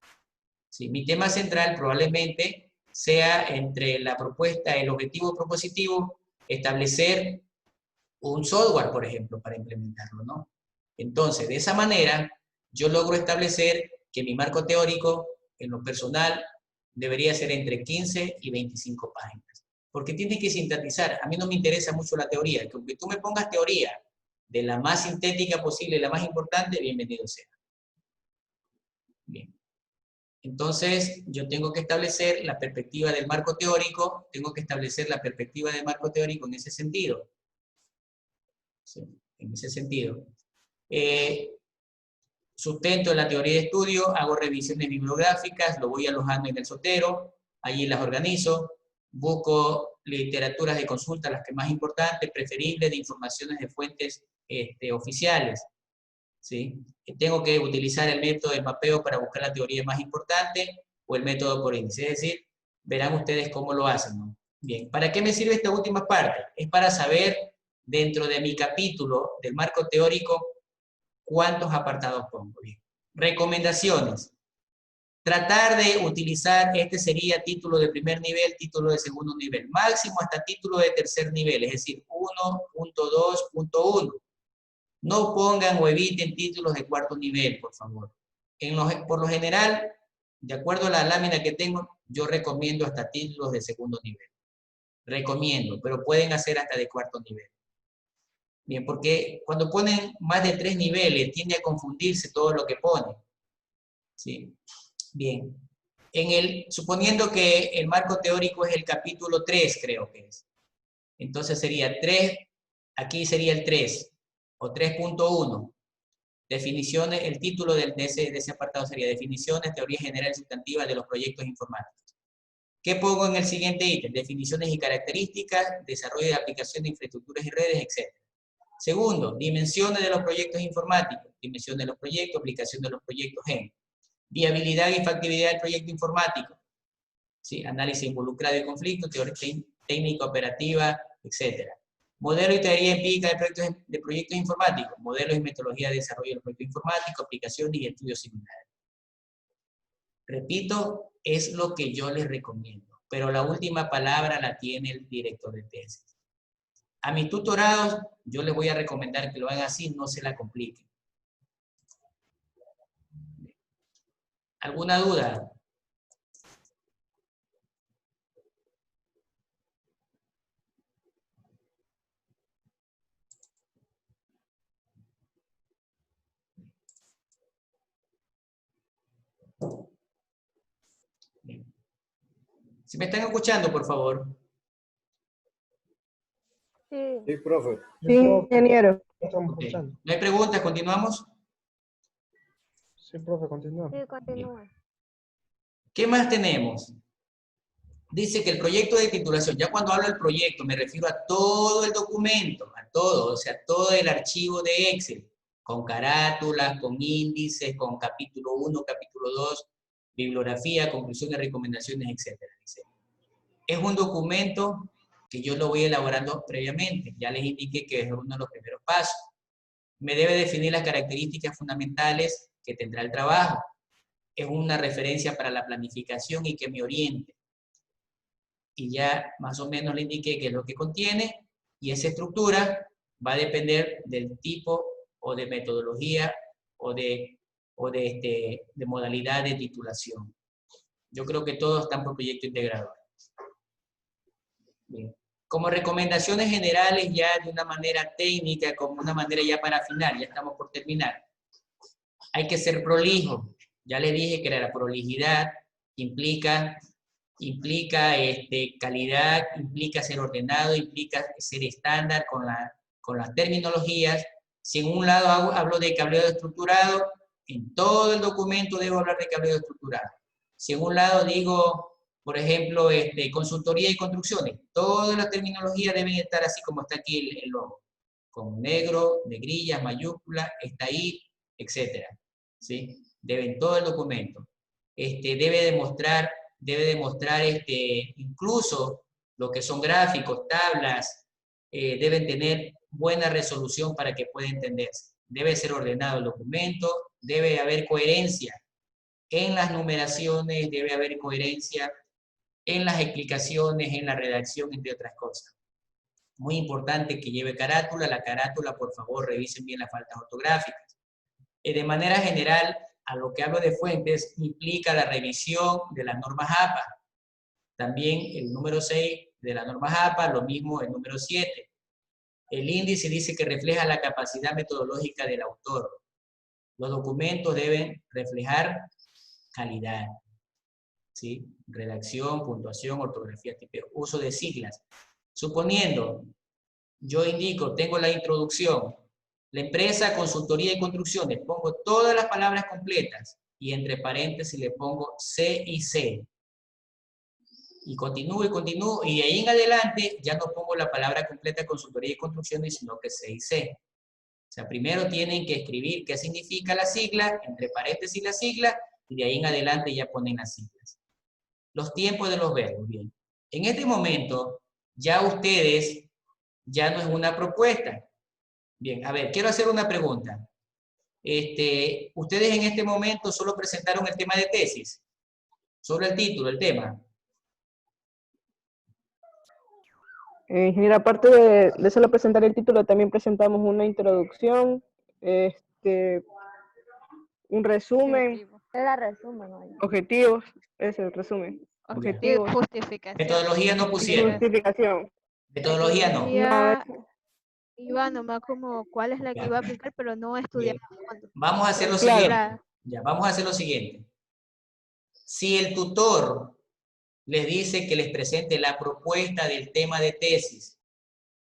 ¿Sí? Mi tema central probablemente sea entre la propuesta, el objetivo propositivo, establecer un software, por ejemplo, para implementarlo, ¿no? Entonces, de esa manera, yo logro establecer que mi marco teórico, en lo personal, debería ser entre 15 y 25 páginas. Porque tiene que sintetizar. A mí no me interesa mucho la teoría. Que aunque tú me pongas teoría de la más sintética posible, la más importante, bienvenido sea. Bien. Entonces, yo tengo que establecer la perspectiva del marco teórico, tengo que establecer la perspectiva del marco teórico en ese sentido. Sí, en ese sentido. Sustento la teoría de estudio, hago revisiones bibliográficas, lo voy alojando en el Zotero, allí las organizo, busco literaturas de consulta, las que más importantes, preferibles de informaciones de fuentes oficiales. ¿Sí? Tengo que utilizar el método de mapeo para buscar la teoría más importante o el método por índice. Es decir, verán ustedes cómo lo hacen, ¿no? Bien, ¿para qué me sirve esta última parte? Es para saber dentro de mi capítulo del marco teórico, ¿cuántos apartados pongo? Bien. Recomendaciones. Tratar de utilizar, este sería título de primer nivel, título de segundo nivel, máximo hasta título de tercer nivel, es decir, 1.2.1. No pongan o eviten títulos de cuarto nivel, por favor. Por lo general, de acuerdo a la lámina que tengo, yo recomiendo hasta títulos de segundo nivel. Recomiendo, pero pueden hacer hasta de cuarto nivel. Bien, porque cuando ponen más de 3 niveles, tiende a confundirse todo lo que ponen. ¿Sí? Bien. Suponiendo que el marco teórico es el capítulo 3, creo que es. Entonces sería 3, aquí sería el 3, o 3.1. Definiciones, el título de ese apartado sería Definiciones, Teoría General y Sustantiva de los Proyectos Informáticos. ¿Qué pongo en el siguiente ítem? Definiciones y características, desarrollo de aplicaciones de infraestructuras y redes, etc. Segundo, dimensiones de los proyectos informáticos, dimensión de los proyectos, aplicación de los proyectos en viabilidad y factibilidad del proyecto informático, ¿sí? Análisis involucrado y conflicto, teoría técnica operativa, etc. Modelo y teoría empírica de proyectos informáticos, modelos y metodología de desarrollo del proyecto informático, aplicaciones y estudios similares. Repito, es lo que yo les recomiendo, pero la última palabra la tiene el director de tesis. A mis tutorados, yo les voy a recomendar que lo hagan así, no se la compliquen. ¿Alguna duda? Bien. Si me están escuchando, por favor. Sí, Sí, profe. sí, ingeniero. Estamos Okay. escuchando. ¿No hay preguntas? ¿Continuamos? Sí, profe, continuamos. Sí, continúa. ¿Qué más tenemos? Dice que el proyecto de titulación, ya cuando hablo del proyecto me refiero a todo el documento, a todo, o sea, todo el archivo de Excel, con carátulas, con índices, con capítulo 1, capítulo 2, bibliografía, conclusiones, recomendaciones, etc. Es un documento que yo lo voy elaborando previamente, ya les indiqué que es uno de los primeros pasos. Me debe definir las características fundamentales que tendrá el trabajo. Es una referencia para la planificación y que me oriente. Y ya más o menos le indiqué qué es lo que contiene, y esa estructura va a depender del tipo o de metodología o de modalidad de titulación. Yo creo que todos están por proyecto integrador. Bien. Como recomendaciones generales ya de una manera técnica, como una manera ya para afinar, ya estamos por terminar. Hay que ser prolijo. Ya les dije que la prolijidad implica calidad, implica ser ordenado, implica ser estándar con las terminologías. Si en un lado hablo de cableado estructurado, en todo el documento debo hablar de cableado estructurado. Si en un lado digo, por ejemplo, consultoría y construcciones, todas las terminologías deben estar así como está aquí el logo, con negro, negrillas, mayúsculas, está ahí, etc. ¿Sí? Deben todo el documento. Debe demostrar incluso lo que son gráficos, tablas, deben tener buena resolución para que pueda entenderse. Debe ser ordenado el documento, debe haber coherencia en las numeraciones, debe haber coherencia en las explicaciones, en la redacción, entre otras cosas. Muy importante que lleve carátula. La carátula, por favor, revisen bien las faltas ortográficas. De manera general, a lo que hablo de fuentes, implica la revisión de las normas APA. También el número 6 de las normas APA, lo mismo el número 7. El índice dice que refleja la capacidad metodológica del autor. Los documentos deben reflejar calidad, ¿sí? Redacción, puntuación, ortografía, tipeo, uso de siglas. Suponiendo, yo indico, tengo la introducción, la empresa, consultoría y construcciones, pongo todas las palabras completas y entre paréntesis le pongo C y C. Y continúo y continúo, y de ahí en adelante ya no pongo la palabra completa consultoría y construcciones, sino que C y C. O sea, primero tienen que escribir qué significa la sigla, entre paréntesis la sigla, y de ahí en adelante ya ponen las siglas. Los tiempos de los verbos, bien. En este momento, ya ustedes ya no es una propuesta. Bien, a ver, quiero hacer una pregunta. Ustedes en este momento solo presentaron el tema de tesis, solo el título, el tema. Ingeniero, aparte de solo presentar el título, también presentamos una introducción, un resumen, Era resumen, oye. objetivos, es el resumen, Ya. Y objetivos justificación. Metodología no y pusieron. justificación. Metodología no. Metodología iba nomás como cuál es la que Ya. iba a aplicar, pero no estudiar Bien. a fondo. Vamos a hacer lo Claro. siguiente. Ya, vamos a hacer lo siguiente. Si el tutor les dice que les presente la propuesta del tema de tesis,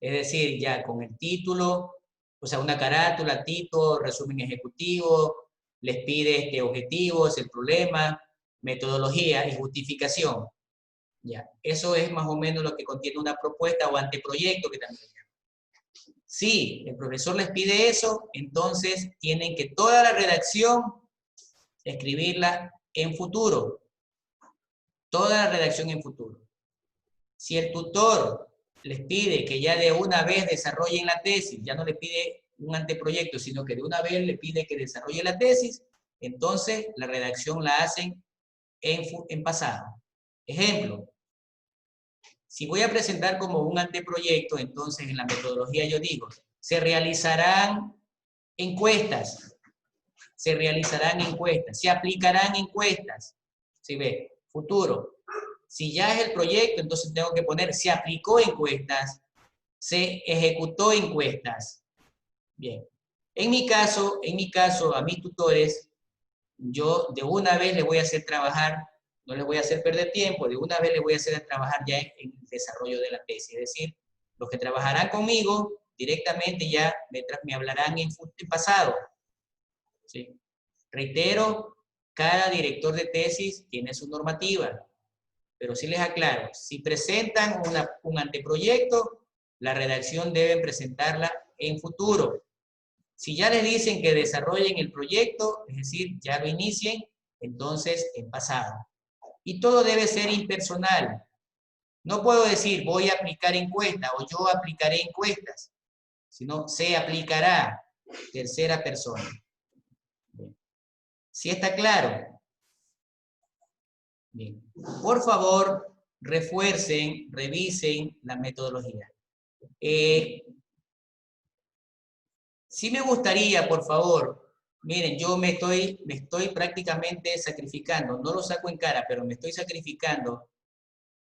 es decir, ya con el título, o sea, una carátula, título, resumen ejecutivo, les pide objetivos, el problema, metodología y justificación. Ya, eso es más o menos lo que contiene una propuesta o anteproyecto que también. Si el profesor les pide eso, entonces tienen que toda la redacción escribirla en futuro. Toda la redacción en futuro. Si el tutor les pide que ya de una vez desarrollen la tesis, ya no le pide un anteproyecto, sino que de una vez le pide que desarrolle la tesis, entonces la redacción la hacen en pasado. Ejemplo, si voy a presentar como un anteproyecto, entonces en la metodología yo digo, se realizarán encuestas, se aplicarán encuestas, ¿sí ve? Futuro. Si ya es el proyecto, entonces tengo que poner, se aplicó encuestas, se ejecutó encuestas. Bien. En mi caso, a mis tutores, yo de una vez les voy a hacer trabajar, no les voy a hacer perder tiempo, de una vez les voy a hacer trabajar ya en el desarrollo de la tesis. Es decir, los que trabajarán conmigo directamente ya me hablarán en pasado. ¿Sí? Reitero, cada director de tesis tiene su normativa, pero sí les aclaro, si presentan un anteproyecto, la redacción deben presentarla en futuro. Si ya les dicen que desarrollen el proyecto, es decir, ya lo inicien, entonces en pasado. Y todo debe ser impersonal. No puedo decir voy a aplicar encuestas o yo aplicaré encuestas, sino se aplicará, tercera persona. ¿Sí está claro? Bien. Por favor, refuercen, revisen la metodología. Sí me gustaría, por favor, miren, yo me estoy prácticamente sacrificando, no lo saco en cara, pero me estoy sacrificando,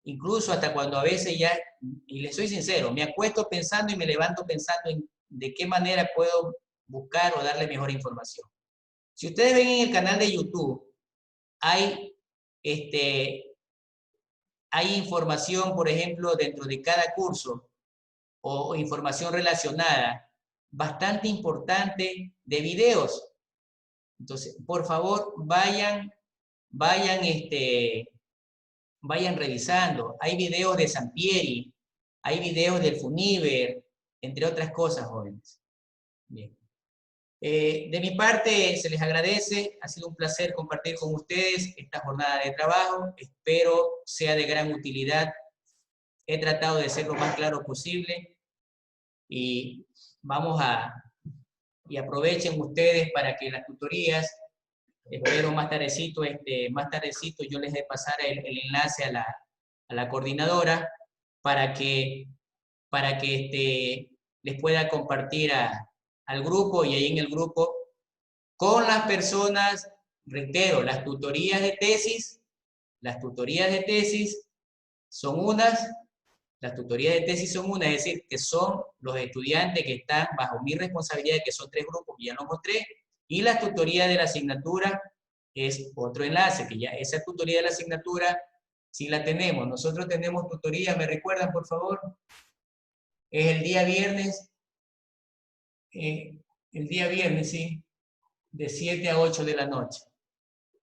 incluso hasta cuando a veces ya, y les soy sincero, me acuesto pensando y me levanto pensando en de qué manera puedo buscar o darle mejor información. Si ustedes ven en el canal de YouTube, hay información, por ejemplo, dentro de cada curso, o información relacionada, bastante importante de videos. Entonces, por favor, vayan revisando. Hay videos de Sampieri, hay videos del Funiver, entre otras cosas, jóvenes. Bien. De mi parte, se les agradece. Ha sido un placer compartir con ustedes esta jornada de trabajo. Espero sea de gran utilidad. He tratado de ser lo más claro posible. Y y aprovechen ustedes para que las tutorías, espero más tardecito yo les pasar el enlace a la coordinadora para que les pueda compartir al grupo, y ahí en el grupo, con las personas, reitero, las tutorías de tesis son unas. Las tutorías de tesis son una, es decir, que son los estudiantes que están bajo mi responsabilidad, que son 3 grupos, que ya los mostré, y la tutoría de la asignatura es otro enlace, que ya esa tutoría de la asignatura sí la tenemos. Nosotros tenemos tutoría, ¿me recuerdan, por favor? Es el día viernes, sí, de 7 a 8 de la noche.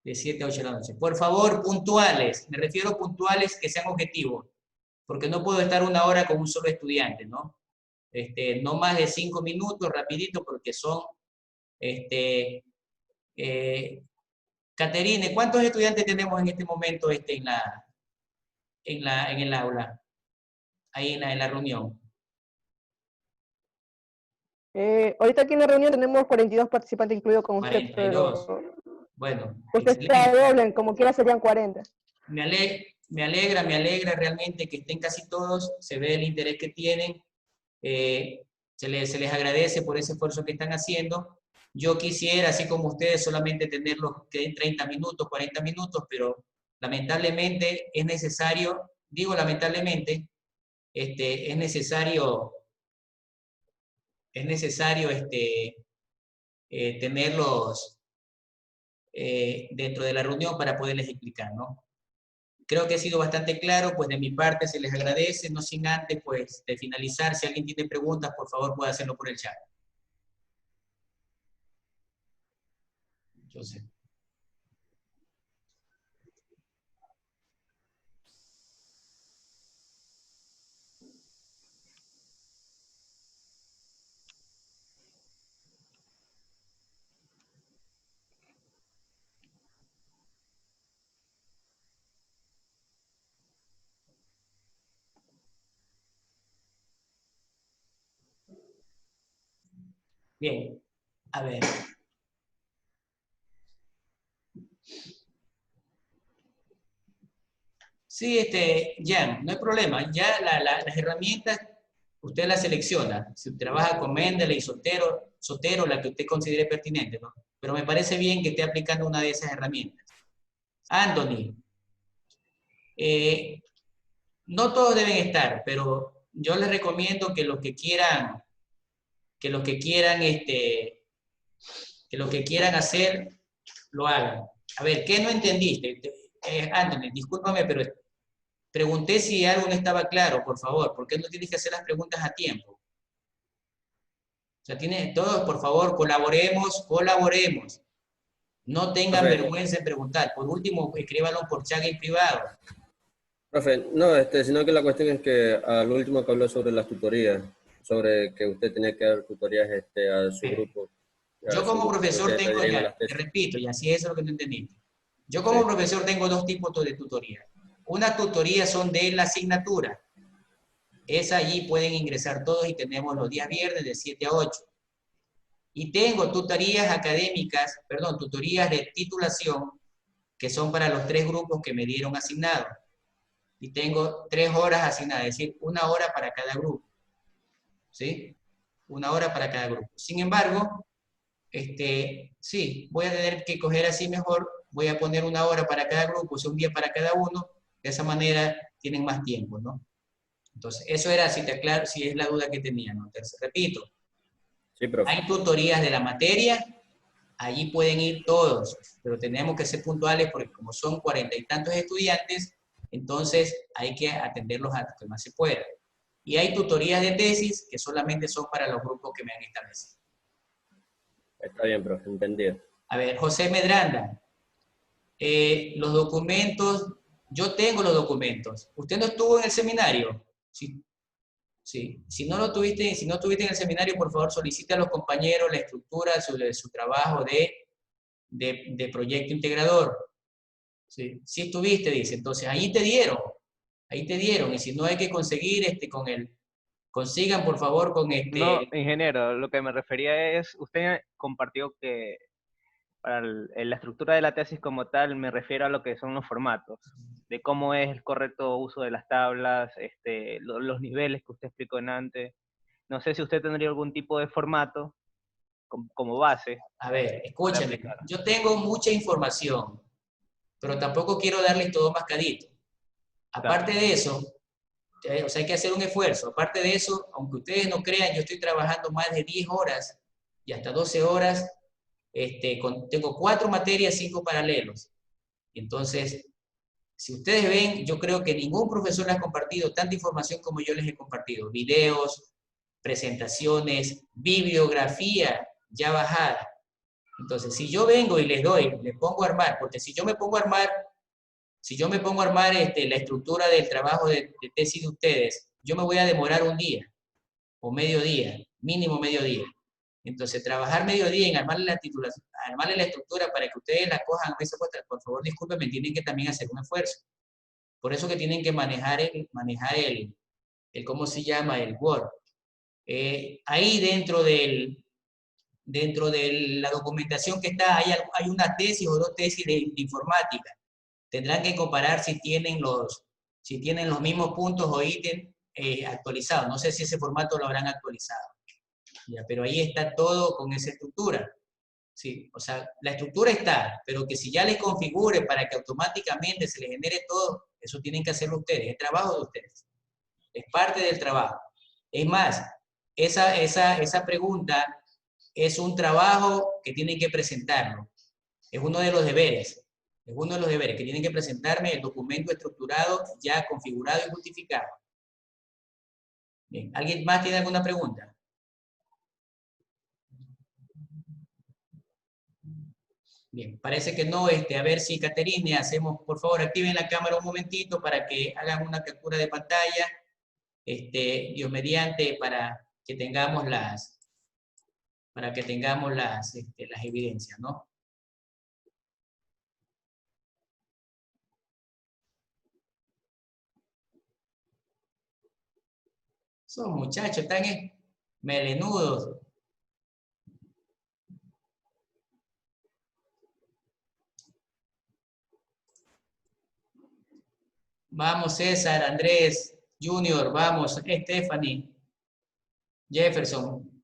De 7 a 8 de la noche. Por favor, puntuales, me refiero a puntuales que sean objetivos, porque no puedo estar 1 hora con un solo estudiante, ¿no? No más de 5 minutos, rapidito, porque son, Caterine, ¿cuántos estudiantes tenemos en este momento en el aula? Ahí en la reunión. Ahorita aquí en la reunión tenemos 42 participantes, incluido con usted, 42. pero Bueno, ustedes la excelente. doblen, como quiera serían 40. Me alegra realmente que estén casi todos, se ve el interés que tienen, se les agradece por ese esfuerzo que están haciendo. Yo quisiera, así como ustedes, solamente tenerlos que den 30 minutos, 40 minutos, pero lamentablemente es necesario, digo lamentablemente, es necesario tenerlos dentro de la reunión para poderles explicar, ¿no? Creo que he sido bastante claro, pues de mi parte se les agradece, no sin antes, pues, de finalizar, si alguien tiene preguntas, por favor puede hacerlo por el chat. Entonces, bien, a ver. Sí, ya, no hay problema. Ya las herramientas, usted las selecciona. Si trabaja con Mendeley y Sotero, la que usted considere pertinente, ¿no? Pero me parece bien que esté aplicando una de esas herramientas. Anthony, no todos deben estar, pero yo les recomiendo que los que quieran, que los que quieran, que los que quieran hacer, lo hagan. A ver, ¿qué no entendiste? Anthony, discúlpame, pero pregunté si algo no estaba claro, por favor. ¿Por qué no tienes que hacer las preguntas a tiempo? O sea, todos, por favor, colaboremos. No tengan Profe, vergüenza en preguntar. Por último, escríbanlo por chat en privado. profe, no, sino que la cuestión es que al último que habló sobre las tutorías, sobre que usted tenía que dar tutorías a su grupo. Yo como Que profesor ustedes tengo, adhieren a ya, las te tesis. repito, y así es lo que no entendiste. Yo como Sí. profesor tengo dos tipos de tutoría. Una tutoría son de la asignatura. Esa allí pueden ingresar todos y tenemos los días viernes de 7 a 8. Y tengo tutorías académicas, perdón, tutorías de titulación, que son para los 3 grupos que me dieron asignados. Y tengo 3 horas asignadas, es decir, 1 hora para cada grupo. ¿Sí? 1 hora para cada grupo. Sin embargo, sí, voy a tener que coger así mejor, voy a poner 1 hora para cada grupo, o sea, un día para cada uno, de esa manera tienen más tiempo, ¿no? Entonces, eso era, si te aclaro, si es la duda que tenía, ¿no? Entonces, repito, Sí, profe. hay tutorías de la materia, allí pueden ir todos, pero tenemos que ser puntuales porque como son 40 y tantos estudiantes, entonces hay que atenderlos a lo que más se pueda. Y hay tutorías de tesis que solamente son para los grupos que me han establecido. Está bien, profe, entendido. A ver, José Medranda, los documentos, yo tengo los documentos. ¿Usted no estuvo en el seminario? Sí. Sí. Si no estuviste en el seminario, por favor solicite a los compañeros la estructura de su trabajo de proyecto integrador. Sí. Si estuviste, dice. Entonces, ahí te dieron. Y si no hay que conseguir consigan por favor con No, ingeniero, lo que me refería es, usted compartió que para la estructura de la tesis como tal me refiero a lo que son los formatos, de cómo es el correcto uso de las tablas, los niveles que usted explicó en antes. No sé si usted tendría algún tipo de formato como base. A ver, para escúchame, aplicar. yo tengo mucha información, pero tampoco quiero darles todo mascadito. Aparte de eso, o sea, hay que hacer un esfuerzo. Aparte de eso, aunque ustedes no crean, yo estoy trabajando más de 10 horas y hasta 12 horas. Tengo 4 materias, 5 paralelos. Entonces, si ustedes ven, yo creo que ningún profesor les ha compartido tanta información como yo les he compartido. Videos, presentaciones, bibliografía ya bajada. Entonces, si yo vengo y les pongo a armar, porque si yo me pongo a armar la estructura del trabajo de tesis de ustedes, yo me voy a demorar un día o medio día, mínimo medio día. Entonces, trabajar medio día en armarle la estructura para que ustedes la cojan a mesa puesta, por favor, discúlpenme, tienen que también hacer un esfuerzo. Por eso que tienen que manejar ¿cómo se llama? El Word. Ahí dentro de la documentación que está, hay una tesis o 2 tesis de informática. Tendrán que comparar si tienen los mismos puntos o ítems actualizados. No sé si ese formato lo habrán actualizado. Ya, pero ahí está todo con esa estructura. Sí, o sea, la estructura está, pero que si ya les configure para que automáticamente se les genere todo, eso tienen que hacerlo ustedes, es trabajo de ustedes. Es parte del trabajo. Es más, esa pregunta es un trabajo que tienen que presentarlo. Es uno de los deberes. Es uno de los deberes, que tienen que presentarme el documento estructurado, ya configurado y justificado. Bien, ¿alguien más tiene alguna pregunta? Bien, parece que no. A ver si, Caterine, hacemos, por favor, activen la cámara un momentito para que hagan una captura de pantalla, Dios mediante, para que tengamos las evidencias, ¿no? Esos muchachos están melenudos. Vamos, César, Andrés, Junior, vamos, Stephanie, Jefferson.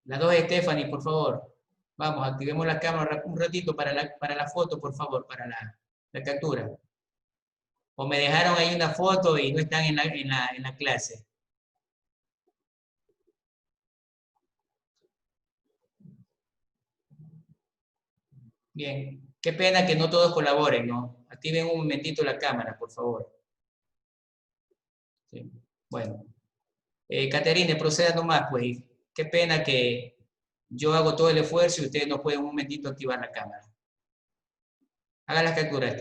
Las 2 Stephanie, por favor. Vamos, activemos la cámara un ratito para la foto, por favor, para la captura. O me dejaron ahí una foto y no están en la clase. Bien, qué pena que no todos colaboren, ¿no? Activen un momentito la cámara, por favor. Sí. Bueno. Caterine, proceda nomás, pues. Qué pena que yo hago todo el esfuerzo y ustedes no pueden un momentito activar la cámara. Haga las capturas,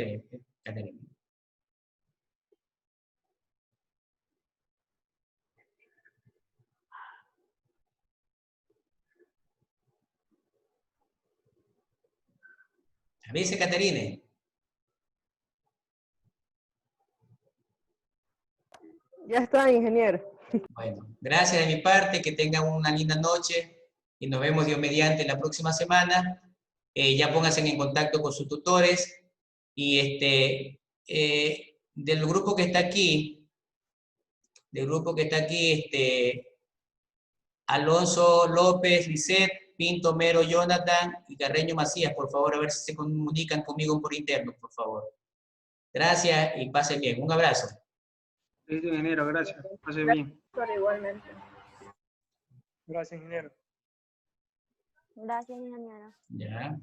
Caterine. Avise, Caterine. Ya está, ingeniero. Bueno, gracias de mi parte, que tengan una linda noche y nos vemos Dios mediante la próxima semana. Ya pónganse en contacto con sus tutores y del grupo que está aquí, Alonso López, Lisset, Pinto Mero, Jonathan y Carreño Macías, por favor, a ver si se comunican conmigo por interno, por favor. Gracias y pasen bien. Un abrazo. Listo, ingeniero, gracias. Pase bien. Pero igualmente. Gracias, ingeniero. Gracias, ingeniero. Ya.